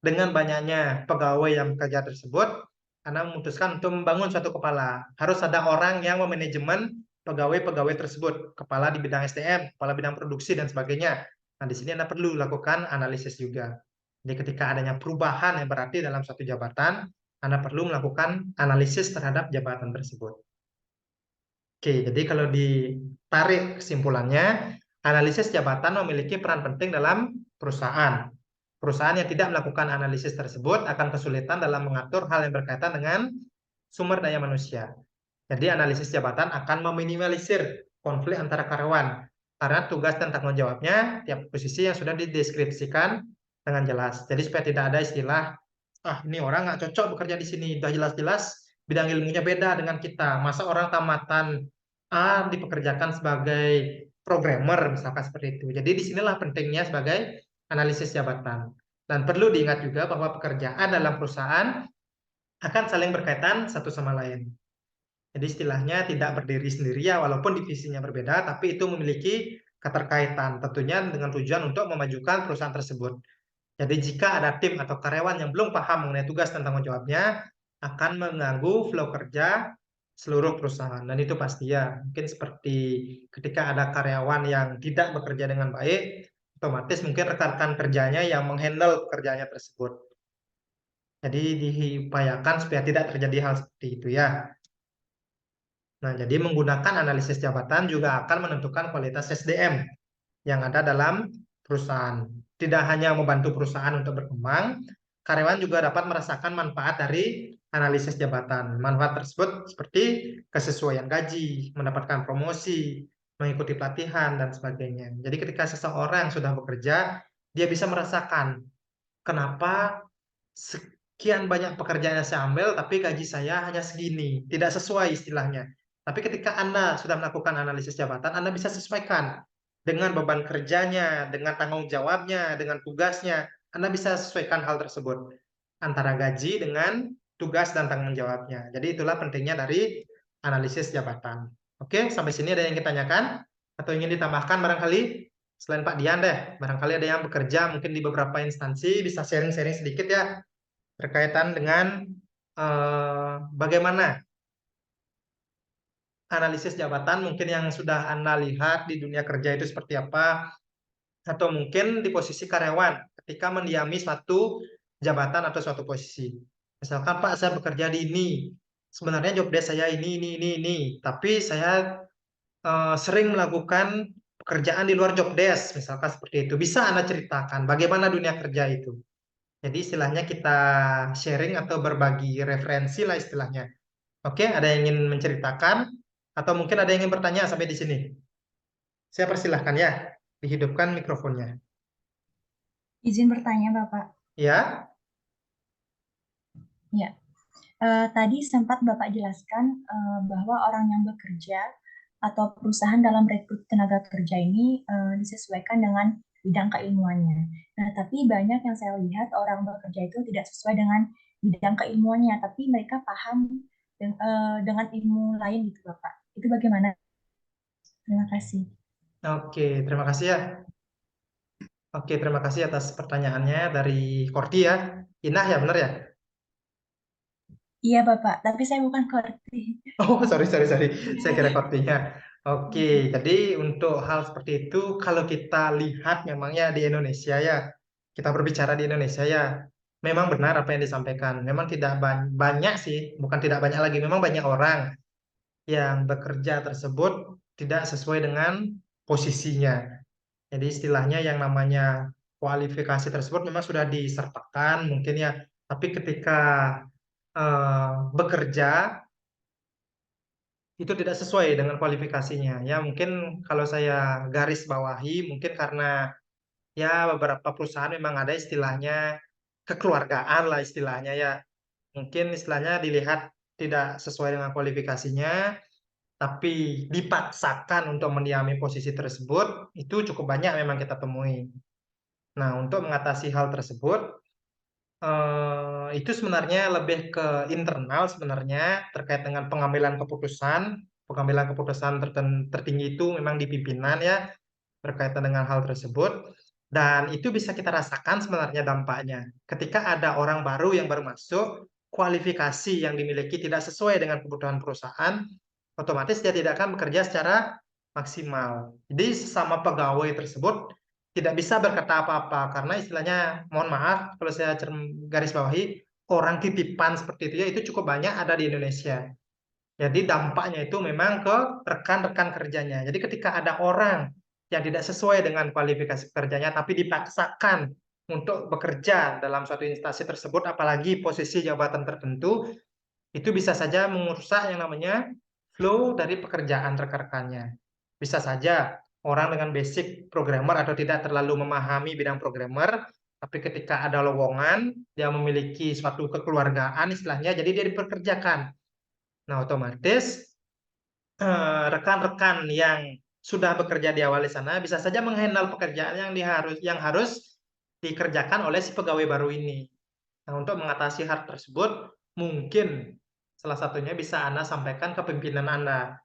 dengan banyaknya pegawai yang bekerja tersebut, Anda memutuskan untuk membangun suatu kepala. Harus ada orang yang memanajemen pegawai-pegawai tersebut, kepala di bidang SDM, kepala bidang produksi, dan sebagainya. Nah, di sini Anda perlu lakukan analisis juga. Jadi ketika adanya perubahan yang berarti dalam suatu jabatan, Anda perlu melakukan analisis terhadap jabatan tersebut. Oke, jadi kalau ditarik kesimpulannya, analisis jabatan memiliki peran penting dalam perusahaan. Perusahaan yang tidak melakukan analisis tersebut akan kesulitan dalam mengatur hal yang berkaitan dengan sumber daya manusia. Jadi analisis jabatan akan meminimalisir konflik antara karyawan. Karena tugas dan tanggung jawabnya tiap posisi yang sudah dideskripsikan dengan jelas. Jadi supaya tidak ada istilah, ini orang nggak cocok bekerja di sini. Sudah jelas-jelas bidang ilmunya beda dengan kita. Masa orang tamatan A dipekerjakan sebagai programmer, misalkan seperti itu. Jadi disinilah pentingnya sebagai analisis jabatan. Dan perlu diingat juga bahwa pekerjaan dalam perusahaan akan saling berkaitan satu sama lain. Jadi istilahnya tidak berdiri sendiri ya, walaupun divisinya berbeda, tapi itu memiliki keterkaitan, tentunya dengan tujuan untuk memajukan perusahaan tersebut. Jadi jika ada tim atau karyawan yang belum paham mengenai tugas dan tanggung jawabnya, akan mengganggu flow kerja seluruh perusahaan. Dan itu pasti ya, mungkin seperti ketika ada karyawan yang tidak bekerja dengan baik, otomatis mungkin rekan-rekan kerjanya yang menghandle pekerjaannya tersebut. Jadi diupayakan supaya tidak terjadi hal seperti itu ya. Nah, jadi menggunakan analisis jabatan juga akan menentukan kualitas SDM yang ada dalam perusahaan. Tidak hanya membantu perusahaan untuk berkembang, karyawan juga dapat merasakan manfaat dari analisis jabatan. Manfaat tersebut seperti kesesuaian gaji, mendapatkan promosi, mengikuti pelatihan, dan sebagainya. Jadi ketika seseorang sudah bekerja, dia bisa merasakan kenapa sekian banyak pekerjaan yang saya ambil, tapi gaji saya hanya segini. Tidak sesuai istilahnya. Tapi ketika Anda sudah melakukan analisis jabatan, Anda bisa sesuaikan dengan beban kerjanya, dengan tanggung jawabnya, dengan tugasnya. Anda bisa sesuaikan hal tersebut antara gaji dengan tugas dan tanggung jawabnya. Jadi itulah pentingnya dari analisis jabatan. Oke, sampai sini ada yang kita tanyakan atau ingin ditambahkan barangkali selain Pak Dian deh, barangkali ada yang bekerja mungkin di beberapa instansi, bisa sharing-sharing sedikit ya berkaitan dengan bagaimana analisis jabatan mungkin yang sudah Anda lihat di dunia kerja itu seperti apa, atau mungkin di posisi karyawan ketika mendiami suatu jabatan atau suatu posisi. Misalkan, Pak, saya bekerja di ini, sebenarnya job desk saya ini, tapi saya sering melakukan pekerjaan di luar job desk, misalkan seperti itu. Bisa Anda ceritakan bagaimana dunia kerja itu? Jadi istilahnya kita sharing atau berbagi referensi lah istilahnya. Oke, ada yang ingin menceritakan atau mungkin ada yang ingin bertanya sampai di sini? Saya persilahkan ya, dihidupkan mikrofonnya. Izin bertanya, Bapak. Ya, Ya, tadi sempat Bapak jelaskan bahwa orang yang bekerja atau perusahaan dalam rekrut tenaga kerja ini disesuaikan dengan bidang keilmuannya. Nah, tapi banyak yang saya lihat orang bekerja itu tidak sesuai dengan bidang keilmuannya, tapi mereka paham dengan ilmu lain gitu, Bapak. Itu bagaimana? Terima kasih. oke, terima kasih ya. Oke, terima kasih atas pertanyaannya dari Korti ya. Inah ya, benar ya? Iya, Bapak, tapi saya bukan Korti. Oh, sorry. Saya kira Kortinya. Oke, jadi untuk hal seperti itu, kalau kita lihat memangnya di Indonesia ya, kita berbicara di Indonesia ya, memang benar apa yang disampaikan. Memang tidak banyak sih, bukan tidak banyak lagi, memang banyak orang yang bekerja tersebut tidak sesuai dengan posisinya. Jadi istilahnya yang namanya kualifikasi tersebut memang sudah disertakan mungkin ya, tapi ketika bekerja itu tidak sesuai dengan kualifikasinya. Ya mungkin kalau saya garis bawahi mungkin karena ya beberapa perusahaan memang ada istilahnya kekeluargaan lah istilahnya ya. Mungkin istilahnya dilihat tidak sesuai dengan kualifikasinya, tapi dipaksakan untuk mendiami posisi tersebut, itu cukup banyak memang kita temui. Nah, untuk mengatasi hal tersebut, itu sebenarnya lebih ke internal sebenarnya terkait dengan pengambilan keputusan. Pengambilan keputusan tertinggi itu memang di pimpinan ya, berkaitan dengan hal tersebut. Dan itu bisa kita rasakan sebenarnya dampaknya. Ketika ada orang baru yang baru masuk, kualifikasi yang dimiliki tidak sesuai dengan kebutuhan perusahaan, otomatis dia tidak akan bekerja secara maksimal. Jadi sesama pegawai tersebut tidak bisa berkata apa-apa karena istilahnya, mohon maaf kalau saya garis bawahi, orang titipan seperti itu ya itu cukup banyak ada di Indonesia. Jadi dampaknya itu memang ke rekan-rekan kerjanya. Jadi ketika ada orang yang tidak sesuai dengan kualifikasi kerjanya tapi dipaksakan untuk bekerja dalam suatu instansi tersebut, apalagi posisi jabatan tertentu, itu bisa saja merusak yang namanya flow dari pekerjaan rekan-rekannya. Bisa saja orang dengan basic programmer atau tidak terlalu memahami bidang programmer, tapi ketika ada lowongan, dia memiliki suatu kekeluargaan istilahnya, jadi dia dipekerjakan. Nah, otomatis rekan-rekan yang sudah bekerja di awal di sana bisa saja menghandle pekerjaan yang harus dikerjakan oleh si pegawai baru ini. Nah, untuk mengatasi hal tersebut, mungkin salah satunya bisa Anda sampaikan ke pimpinan Anda.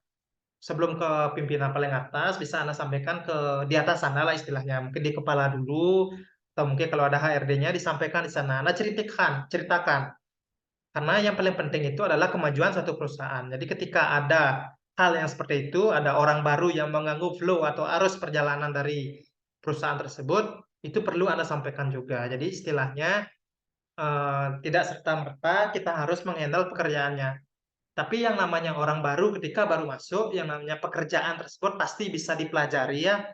Sebelum ke pimpinan paling atas, bisa Anda sampaikan ke di atas sana lah istilahnya. Mungkin di kepala dulu, atau mungkin kalau ada HRD-nya disampaikan di sana. Anda ceritakan. Karena yang paling penting itu adalah kemajuan suatu perusahaan. Jadi ketika ada hal yang seperti itu, ada orang baru yang mengganggu flow atau arus perjalanan dari perusahaan tersebut, itu perlu Anda sampaikan juga. Jadi istilahnya tidak serta-merta kita harus menghandle pekerjaannya. Tapi yang namanya orang baru ketika baru masuk, yang namanya pekerjaan tersebut pasti bisa dipelajari ya.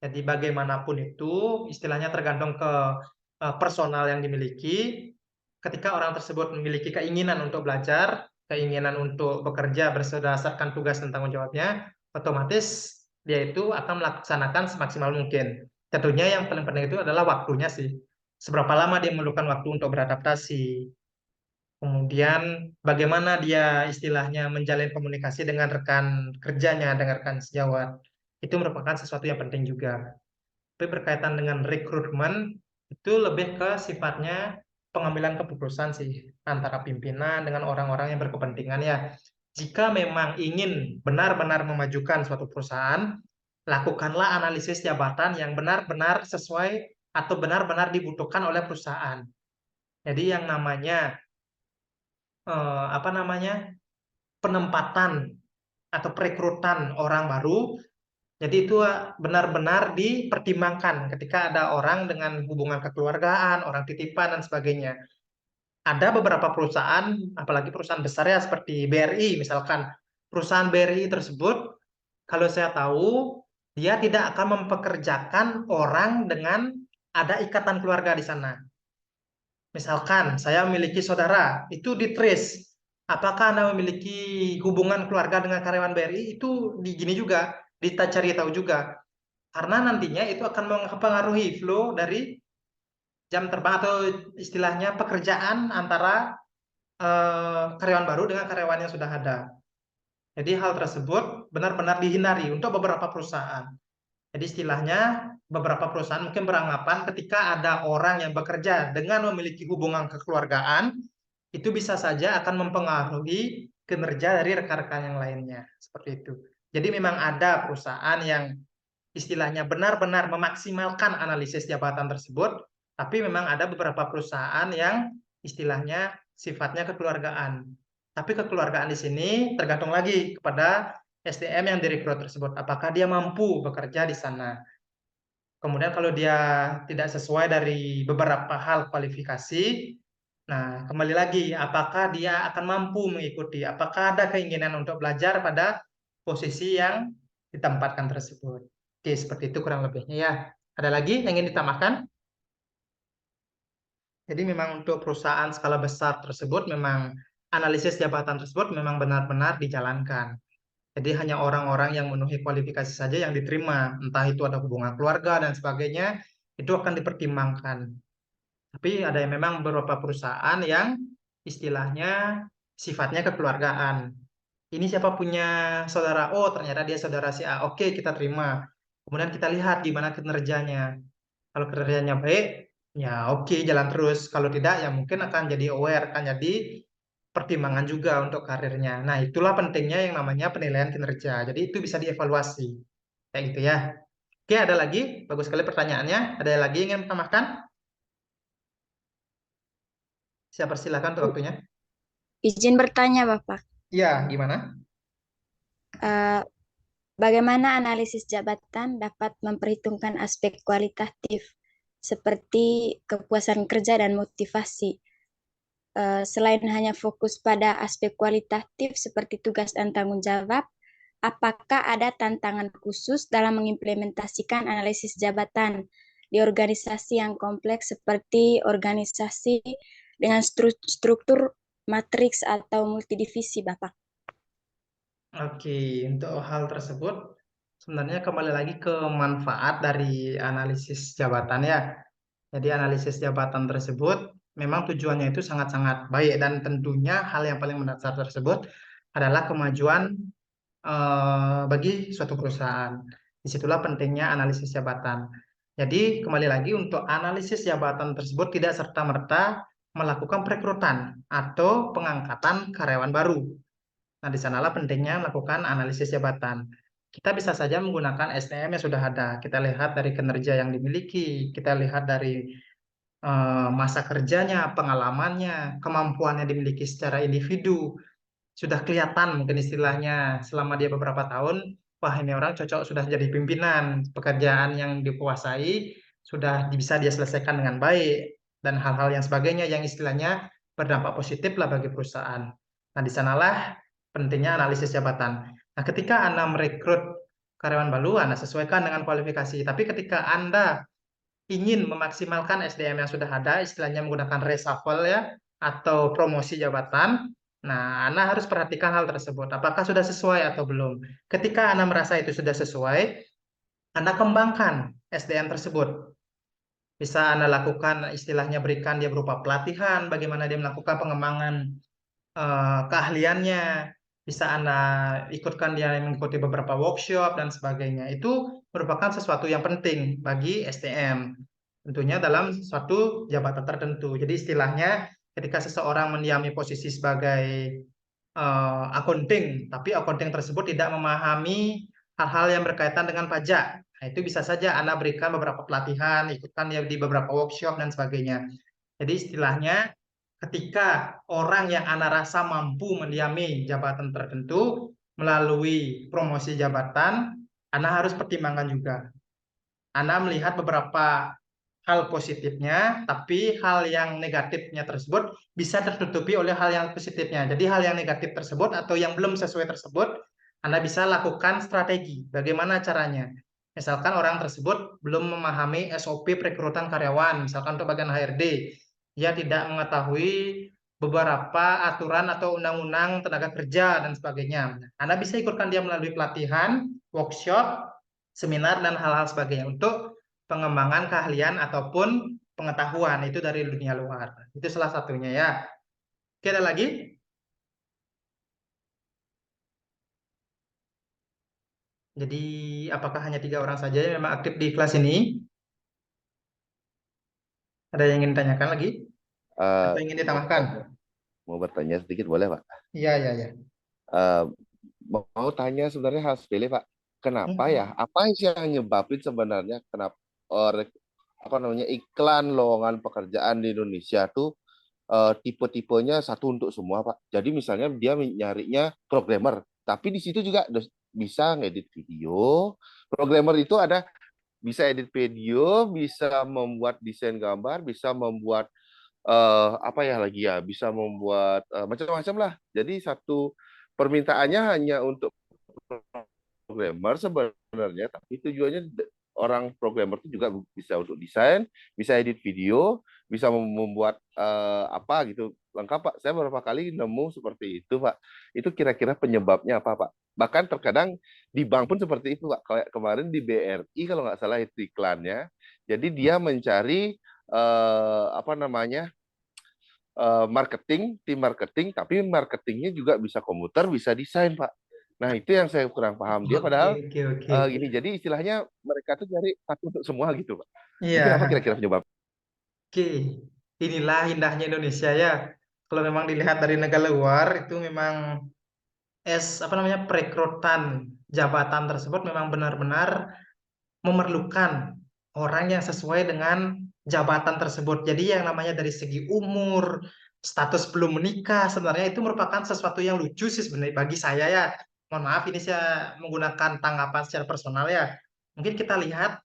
Jadi bagaimanapun itu, istilahnya tergantung ke personal yang dimiliki. Ketika orang tersebut memiliki keinginan untuk belajar, keinginan untuk bekerja berdasarkan tugas dan tanggung jawabnya, otomatis dia itu akan melaksanakan semaksimal mungkin. Tentunya yang paling penting itu adalah waktunya sih. Seberapa lama dia memerlukan waktu untuk beradaptasi. Kemudian bagaimana dia istilahnya menjalin komunikasi dengan rekan kerjanya, dengan rekan sejawat. Itu merupakan sesuatu yang penting juga. Tapi berkaitan dengan rekrutmen, itu lebih ke sifatnya pengambilan keputusan sih antara pimpinan dengan orang-orang yang berkepentingan ya. Jika memang ingin benar-benar memajukan suatu perusahaan, lakukanlah analisis jabatan yang benar-benar sesuai atau benar-benar dibutuhkan oleh perusahaan. Jadi yang namanya apa namanya penempatan atau perekrutan orang baru, jadi itu benar-benar dipertimbangkan ketika ada orang dengan hubungan kekeluargaan, orang titipan dan sebagainya. Ada beberapa perusahaan, apalagi perusahaan besar ya seperti BRI misalkan, perusahaan BRI tersebut kalau saya tahu dia tidak akan mempekerjakan orang dengan ada ikatan keluarga di sana. Misalkan saya memiliki saudara, itu di-trace. Apakah Anda memiliki hubungan keluarga dengan karyawan BRI? Itu di gini juga, kita cari tahu juga. Karena nantinya itu akan mempengaruhi flow dari jam terbang atau istilahnya pekerjaan antara karyawan baru dengan karyawan yang sudah ada. Jadi hal tersebut benar-benar dihindari untuk beberapa perusahaan. Jadi istilahnya beberapa perusahaan mungkin beranggapan ketika ada orang yang bekerja dengan memiliki hubungan kekeluargaan, itu bisa saja akan mempengaruhi kinerja dari rekan-rekan yang lainnya. Seperti itu. Jadi memang ada perusahaan yang istilahnya benar-benar memaksimalkan analisis jabatan tersebut, tapi memang ada beberapa perusahaan yang istilahnya sifatnya kekeluargaan. Tapi kekeluargaan di sini tergantung lagi kepada SDM yang direkrut tersebut. Apakah dia mampu bekerja di sana? Kemudian kalau dia tidak sesuai dari beberapa hal kualifikasi, nah kembali lagi, apakah dia akan mampu mengikuti? Apakah ada keinginan untuk belajar pada posisi yang ditempatkan tersebut? Oke, seperti itu kurang lebihnya ya. Ada lagi yang ingin ditambahkan? Jadi memang untuk perusahaan skala besar tersebut memang analisis jabatan tersebut memang benar-benar dijalankan. Jadi hanya orang-orang yang memenuhi kualifikasi saja yang diterima, entah itu ada hubungan keluarga dan sebagainya, itu akan dipertimbangkan. Tapi ada yang memang beberapa perusahaan yang istilahnya sifatnya kekeluargaan. Ini siapa punya saudara? Oh, ternyata dia saudara si A. Oke, kita terima. Kemudian kita lihat gimana kinerjanya. Kalau kinerjanya baik, ya oke, jalan terus. Kalau tidak, ya mungkin akan jadi aware, akan jadi pertimbangan juga untuk karirnya. Nah, itulah pentingnya yang namanya penilaian kinerja. Jadi itu bisa dievaluasi. Kayak gitu ya. Oke, ada lagi? Bagus sekali pertanyaannya. Ada lagi yang ingin menambahkan? Saya persilahkan untuk waktunya. Izin bertanya, Bapak. Iya, gimana? Eh, Bagaimana analisis jabatan dapat memperhitungkan aspek kualitatif seperti kepuasan kerja dan motivasi? Selain hanya fokus pada aspek kualitatif seperti tugas dan tanggung jawab, apakah ada tantangan khusus dalam mengimplementasikan analisis jabatan di organisasi yang kompleks seperti organisasi dengan struktur matriks atau multidivisi, Bapak? Oke, untuk hal tersebut sebenarnya kembali lagi ke manfaat dari analisis jabatan ya. Jadi analisis jabatan tersebut memang tujuannya itu sangat-sangat baik dan tentunya hal yang paling mendasar tersebut adalah kemajuan bagi suatu perusahaan. Disitulah pentingnya analisis jabatan. Jadi kembali lagi untuk analisis jabatan tersebut tidak serta-merta melakukan perekrutan atau pengangkatan karyawan baru. Nah, di sanalah pentingnya melakukan analisis jabatan. Kita bisa saja menggunakan SDM yang sudah ada. Kita lihat dari kinerja yang dimiliki, kita lihat dari masa kerjanya, pengalamannya, kemampuannya dimiliki secara individu. Sudah kelihatan mungkin istilahnya selama dia beberapa tahun, wah ini orang cocok sudah jadi pimpinan, pekerjaan yang dikuasai sudah bisa dia selesaikan dengan baik, dan hal-hal yang sebagainya yang istilahnya berdampak positif lah bagi perusahaan. Nah, di sanalah pentingnya analisis jabatan. Nah, ketika Anda merekrut karyawan baru, Anda sesuaikan dengan kualifikasi. Tapi ketika Anda ingin memaksimalkan SDM yang sudah ada, istilahnya menggunakan reshuffle ya, atau promosi jabatan, nah Anda harus perhatikan hal tersebut. Apakah sudah sesuai atau belum? Ketika Anda merasa itu sudah sesuai, Anda kembangkan SDM tersebut. Bisa Anda lakukan istilahnya berikan dia berupa pelatihan, bagaimana dia melakukan pengembangan keahliannya, bisa Anda ikutkan dia mengikuti beberapa workshop dan sebagainya. Itu merupakan sesuatu yang penting bagi SDM, tentunya dalam suatu jabatan tertentu. Jadi istilahnya ketika seseorang mendiami posisi sebagai accounting, tapi accounting tersebut tidak memahami hal-hal yang berkaitan dengan pajak. Nah, itu bisa saja Anda berikan beberapa pelatihan, ikutkan dia di beberapa workshop dan sebagainya. Jadi istilahnya ketika orang yang Anda rasa mampu mendiami jabatan tertentu melalui promosi jabatan, Anda harus pertimbangkan juga. Anda melihat beberapa hal positifnya, tapi hal yang negatifnya tersebut bisa tertutupi oleh hal yang positifnya. Jadi hal yang negatif tersebut atau yang belum sesuai tersebut, Anda bisa lakukan strategi. Bagaimana caranya? Misalkan orang tersebut belum memahami SOP perekrutan karyawan, misalkan untuk bagian HRD, dia tidak mengetahui beberapa aturan atau undang-undang tenaga kerja dan sebagainya. Anda bisa ikutkan dia melalui pelatihan, workshop, seminar, dan hal-hal sebagainya untuk pengembangan keahlian ataupun pengetahuan itu dari dunia luar. Itu salah satunya ya. Oke, ada lagi? Jadi apakah hanya 3 orang saja yang memang aktif di kelas ini? Ada yang ingin ditanyakan lagi? Atau ingin ditambahkan? Mau bertanya sedikit boleh Pak? Iya, iya, iya. Eh, mau tanya sebenarnya hal sepele Pak. Kenapa ya? Apa sih yang nyebabin sebenarnya kenapa apa namanya iklan lowongan pekerjaan di Indonesia tuh tipe-tipenya satu untuk semua Pak. Jadi misalnya dia nyarinya programmer, tapi di situ juga bisa ngedit video. Programmer itu ada bisa edit video, bisa membuat desain gambar, bisa membuat apa ya lagi ya, bisa membuat macam-macam lah. Jadi satu permintaannya hanya untuk programmer sebenarnya, tapi tujuannya orang programmer itu juga bisa untuk desain, bisa edit video, bisa membuat apa gitu lengkap Pak. Saya beberapa kali nemu seperti itu Pak. Itu kira-kira penyebabnya apa Pak? Bahkan terkadang di bank pun seperti itu Pak. Kayak kemarin di BRI kalau nggak salah itu iklannya. Jadi dia mencari apa namanya marketing, tim marketing, tapi marketingnya juga bisa komputer, bisa desain Pak. Nah itu yang saya kurang paham. Dia padahal Oke. gini, jadi istilahnya mereka tuh cari satu untuk semua gitu Pak. Itu apa Iya. kira-kira penyebab? Oke, inilah indahnya Indonesia ya. Kalau memang dilihat dari negara luar itu memang apa namanya perekrutan jabatan tersebut memang benar-benar memerlukan orang yang sesuai dengan jabatan tersebut. Jadi yang namanya dari segi umur, status belum menikah, sebenarnya itu merupakan sesuatu yang lucu sih sebenarnya bagi saya ya. Mohon maaf ini saya menggunakan tanggapan secara personal ya. Mungkin kita lihat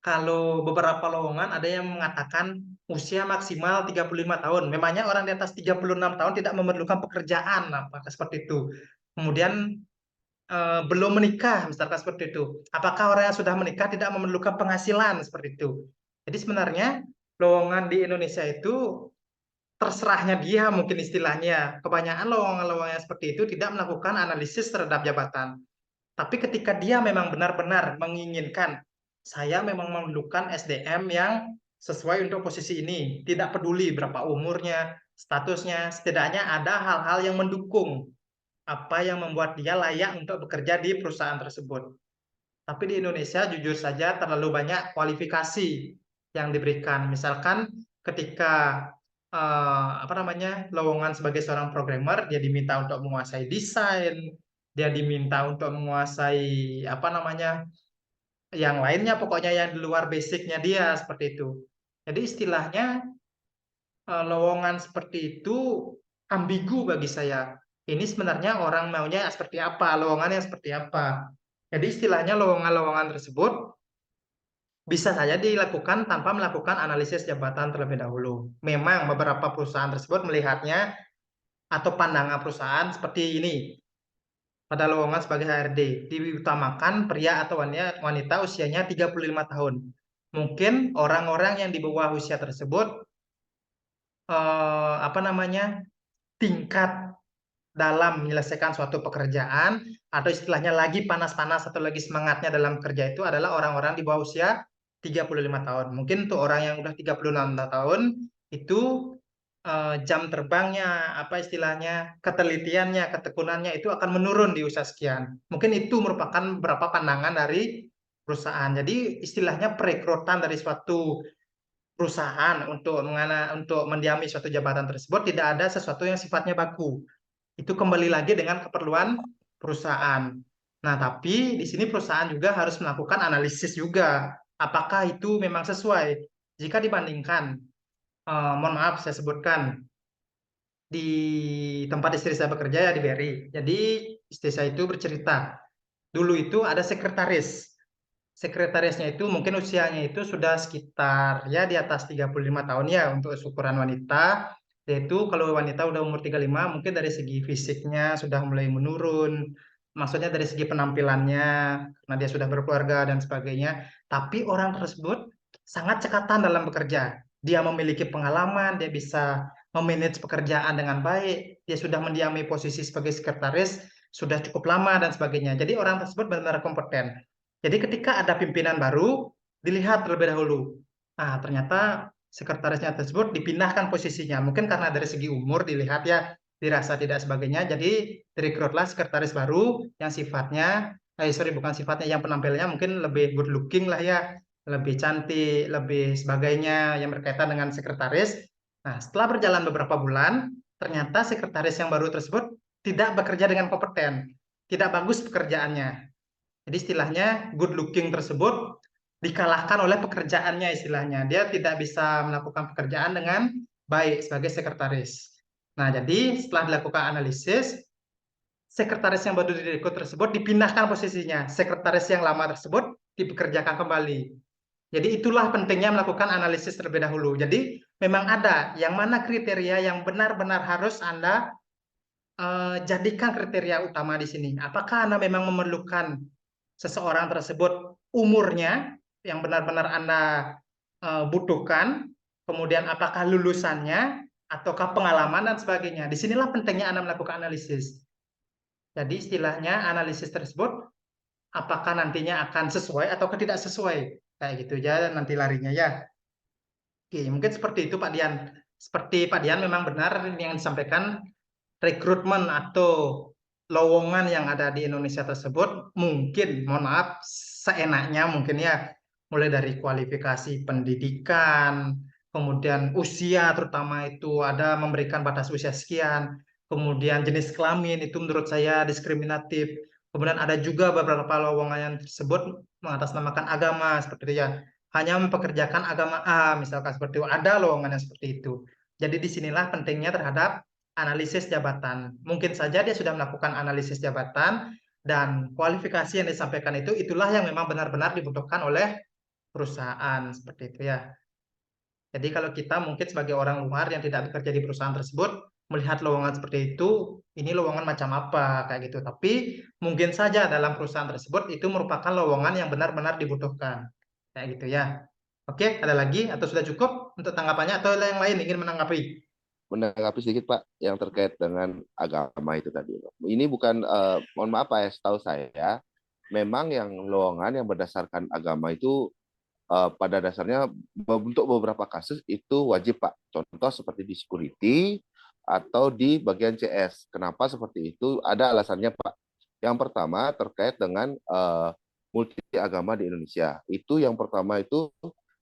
kalau beberapa lowongan ada yang mengatakan usia maksimal 35 tahun. Memangnya orang di atas 36 tahun tidak memerlukan pekerjaan, apakah seperti itu? Kemudian belum menikah, misalkan seperti itu. Apakah orang yang sudah menikah tidak memerlukan penghasilan seperti itu? Jadi sebenarnya lowongan di Indonesia itu terserahnya dia mungkin istilahnya. Kebanyakan lowongan-lowongan seperti itu tidak melakukan analisis terhadap jabatan. Tapi ketika dia memang benar-benar menginginkan, saya memang memerlukan SDM yang sesuai untuk posisi ini, tidak peduli berapa umurnya, statusnya, setidaknya ada hal-hal yang mendukung apa yang membuat dia layak untuk bekerja di perusahaan tersebut. Tapi di Indonesia jujur saja terlalu banyak kualifikasi yang diberikan. Misalkan ketika lowongan sebagai seorang programmer, dia diminta untuk menguasai desain, dia diminta untuk menguasai yang lainnya, pokoknya yang di luar basicnya dia seperti itu. Jadi istilahnya lowongan seperti itu ambigu bagi saya. Ini sebenarnya orang maunya seperti apa, lowongannya seperti apa. Jadi istilahnya lowongan-lowongan tersebut bisa saja dilakukan tanpa melakukan analisis jabatan terlebih dahulu. Memang beberapa perusahaan tersebut melihatnya atau pandangan perusahaan seperti ini. Pada lowongan sebagai HRD, diutamakan pria atau wanita usianya 35 tahun. Mungkin orang-orang yang di bawah usia tersebut tingkat dalam menyelesaikan suatu pekerjaan atau istilahnya lagi panas-panas atau lagi semangatnya dalam kerja itu adalah orang-orang di bawah usia 35 tahun. Mungkin untuk orang yang udah 36 tahun itu jam terbangnya, apa istilahnya, ketelitiannya, ketekunannya itu akan menurun di usia sekian. Mungkin itu merupakan beberapa pandangan dari perusahaan. Jadi istilahnya perekrutan dari suatu perusahaan untuk mendiami suatu jabatan tersebut tidak ada sesuatu yang sifatnya baku. Itu kembali lagi dengan keperluan perusahaan. Nah, tapi di sini perusahaan juga harus melakukan analisis juga. Apakah itu memang sesuai? Jika dibandingkan, mohon maaf saya sebutkan, di tempat istri saya bekerja ya di BRI. Jadi istri saya itu bercerita, dulu itu ada sekretaris. Sekretarisnya itu mungkin usianya itu sudah sekitar ya di atas 35 tahun ya untuk ukuran wanita. Yaitu kalau wanita udah umur 35 mungkin dari segi fisiknya sudah mulai menurun. Maksudnya dari segi penampilannya karena dia sudah berkeluarga dan sebagainya. Tapi orang tersebut sangat cekatan dalam bekerja. Dia memiliki pengalaman, dia bisa memanage pekerjaan dengan baik, dia sudah mendiami posisi sebagai sekretaris sudah cukup lama dan sebagainya. Jadi orang tersebut benar-benar kompeten. Jadi ketika ada pimpinan baru, dilihat terlebih dahulu. Nah, ternyata sekretarisnya tersebut dipindahkan posisinya. Mungkin karena dari segi umur dilihat ya, dirasa tidak sebagainya. Jadi direkrutlah sekretaris baru yang sifatnya, bukan sifatnya, yang penampilannya mungkin lebih good looking lah ya, lebih cantik, lebih sebagainya yang berkaitan dengan sekretaris. Nah, setelah berjalan beberapa bulan, ternyata sekretaris yang baru tersebut tidak bekerja dengan kompeten, tidak bagus pekerjaannya. Jadi istilahnya good looking tersebut dikalahkan oleh pekerjaannya istilahnya. Dia tidak bisa melakukan pekerjaan dengan baik sebagai sekretaris. Nah, jadi setelah dilakukan analisis, sekretaris yang baru direkrut tersebut dipindahkan posisinya. Sekretaris yang lama tersebut dipekerjakan kembali. Jadi itulah pentingnya melakukan analisis terlebih dahulu. Jadi memang ada yang mana kriteria yang benar-benar harus Anda jadikan kriteria utama di sini. Apakah Anda memang memerlukan seseorang tersebut umurnya yang benar-benar Anda butuhkan, kemudian apakah lulusannya, ataukah pengalaman dan sebagainya. Disinilah pentingnya Anda melakukan analisis. Jadi istilahnya analisis tersebut apakah nantinya akan sesuai atau tidak sesuai. Kayak gitu aja nanti larinya ya. Oke, mungkin seperti itu Pak Dian. Seperti Pak Dian memang benar yang disampaikan, rekrutmen atau lowongan yang ada di Indonesia tersebut mungkin, mohon maaf, seenaknya mungkin ya, mulai dari kualifikasi pendidikan, kemudian usia terutama itu ada memberikan batas usia sekian, kemudian jenis kelamin itu menurut saya diskriminatif, kemudian ada juga beberapa lowongan yang tersebut mengatasnamakan agama seperti itu ya, hanya mempekerjakan agama A misalkan seperti itu, ada lowongan yang seperti itu. Jadi disinilah pentingnya terhadap analisis jabatan. Mungkin saja dia sudah melakukan analisis jabatan dan kualifikasi yang disampaikan itu itulah yang memang benar-benar dibutuhkan oleh perusahaan seperti itu ya. Jadi kalau kita mungkin sebagai orang luar yang tidak bekerja di perusahaan tersebut melihat lowongan seperti itu, ini lowongan macam apa kayak gitu. Tapi mungkin saja dalam perusahaan tersebut itu merupakan lowongan yang benar-benar dibutuhkan. Kayak gitu ya. Oke, ada lagi atau sudah cukup untuk tanggapannya atau yang lain ingin menanggapi? Menanggapi sedikit Pak yang terkait dengan agama itu tadi. Ini bukan, mohon maaf Pak ya, setahu saya memang yang lowongan yang berdasarkan agama itu pada dasarnya untuk beberapa kasus itu wajib Pak. Contoh seperti di security atau di bagian CS. Kenapa seperti itu? Ada alasannya Pak. Yang pertama terkait dengan multi agama di Indonesia. Itu yang pertama itu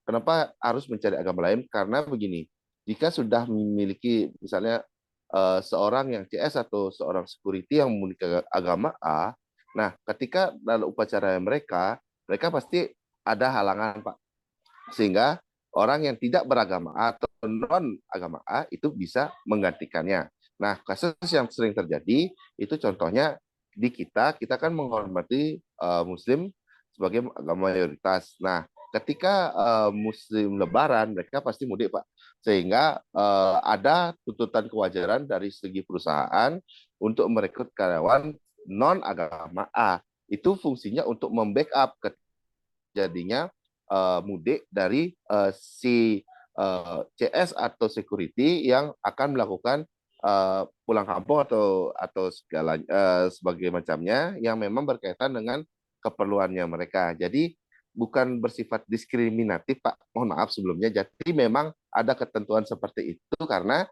kenapa harus mencari agama lain? Karena begini, jika sudah memiliki misalnya seorang yang CS atau seorang security yang memiliki agama A, nah ketika dalam upacara mereka pasti ada halangan Pak, sehingga orang yang tidak beragama A atau non agama A itu bisa menggantikannya. Nah, kasus yang sering terjadi itu contohnya di kita kan menghormati Muslim sebagai agama mayoritas. Nah, ketika Muslim Lebaran mereka pasti mudik Pak, sehingga ada tuntutan kewajaran dari segi perusahaan untuk merekrut karyawan non agama A. Itu fungsinya untuk membackup jadinya mudik dari si CS atau security yang akan melakukan pulang kampung atau segala sebagai macamnya yang memang berkaitan dengan keperluannya mereka. Jadi bukan bersifat diskriminatif Pak, mohon maaf sebelumnya. Jadi memang ada ketentuan seperti itu karena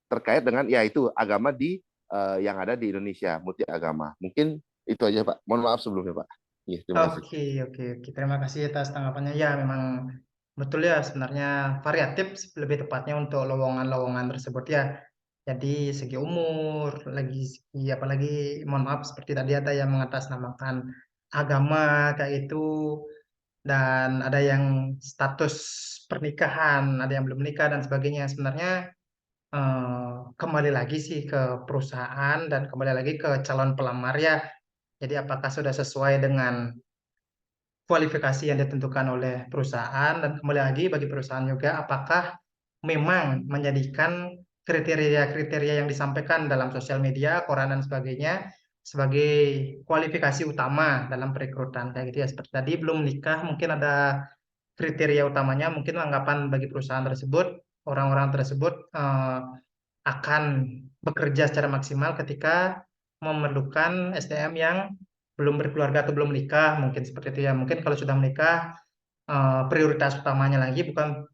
terkait dengan ya itu agama di yang ada di Indonesia, multi agama. Mungkin itu aja Pak. Mohon maaf sebelumnya Pak. Ya, terima kasih. Oke, oke, oke. Terima kasih atas tanggapannya. Ya, memang betul ya, sebenarnya variatif lebih tepatnya untuk lowongan-lowongan tersebut ya. Jadi segi umur, lagi segi apalagi mohon maaf seperti tadi ada yang mengatasnamakan agama kayak itu, dan ada yang status pernikahan, ada yang belum menikah dan sebagainya. Sebenarnya kembali lagi sih ke perusahaan dan kembali lagi ke calon pelamar ya. Jadi apakah sudah sesuai dengan kualifikasi yang ditentukan oleh perusahaan, dan kembali lagi bagi perusahaan juga apakah memang menjadikan kriteria-kriteria yang disampaikan dalam sosial media, koran dan sebagainya sebagai kualifikasi utama dalam perekrutan kayak gitu ya. Seperti tadi belum nikah mungkin ada kriteria utamanya, mungkin anggapan bagi perusahaan tersebut orang-orang tersebut akan bekerja secara maksimal ketika memerlukan SDM yang belum berkeluarga atau belum menikah, mungkin seperti itu ya. Mungkin kalau sudah menikah, prioritas utamanya lagi bukan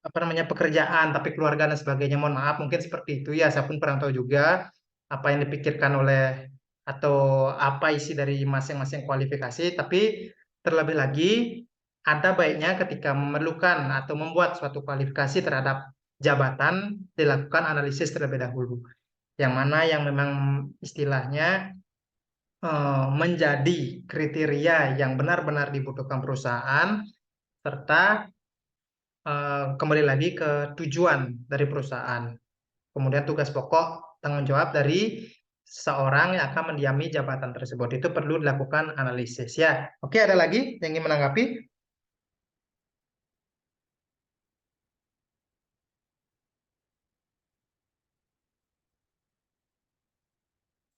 apa namanya pekerjaan, tapi keluarga dan sebagainya. Mohon maaf, mungkin seperti itu ya. Saya pun kurang tahu juga apa yang dipikirkan oleh atau apa isi dari masing-masing kualifikasi. Tapi terlebih lagi, ada baiknya ketika memerlukan atau membuat suatu kualifikasi terhadap jabatan, dilakukan analisis terlebih dahulu. Yang mana yang memang istilahnya menjadi kriteria yang benar-benar dibutuhkan perusahaan, serta kembali lagi ke tujuan dari perusahaan. Kemudian tugas pokok, tanggung jawab dari seseorang yang akan mendiami jabatan tersebut. Itu perlu dilakukan analisis ya. Oke, ada lagi yang ingin menanggapi?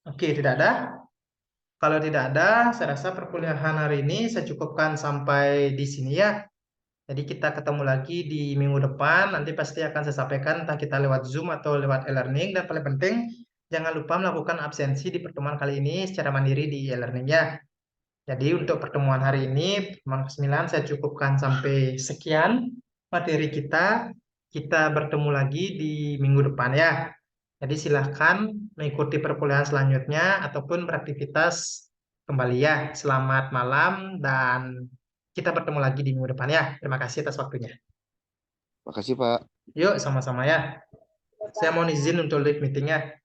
Oke, tidak ada. Kalau tidak ada, saya rasa perkuliahan hari ini saya cukupkan sampai di sini ya. Jadi kita ketemu lagi di minggu depan. Nanti pasti akan saya sampaikan entah kita lewat Zoom atau lewat e-learning. Dan paling penting, jangan lupa melakukan absensi di pertemuan kali ini secara mandiri di e-learning ya. Jadi untuk pertemuan hari ini, pertemuan ke-9 saya cukupkan sampai sekian materi kita. Kita bertemu lagi di minggu depan ya. Jadi silahkan mengikuti perkuliahan selanjutnya ataupun beraktivitas kembali ya. Selamat malam dan kita bertemu lagi di minggu depan ya. Terima kasih atas waktunya. Makasih Pak. Yuk sama-sama ya. Saya mohon izin untuk leave meetingnya.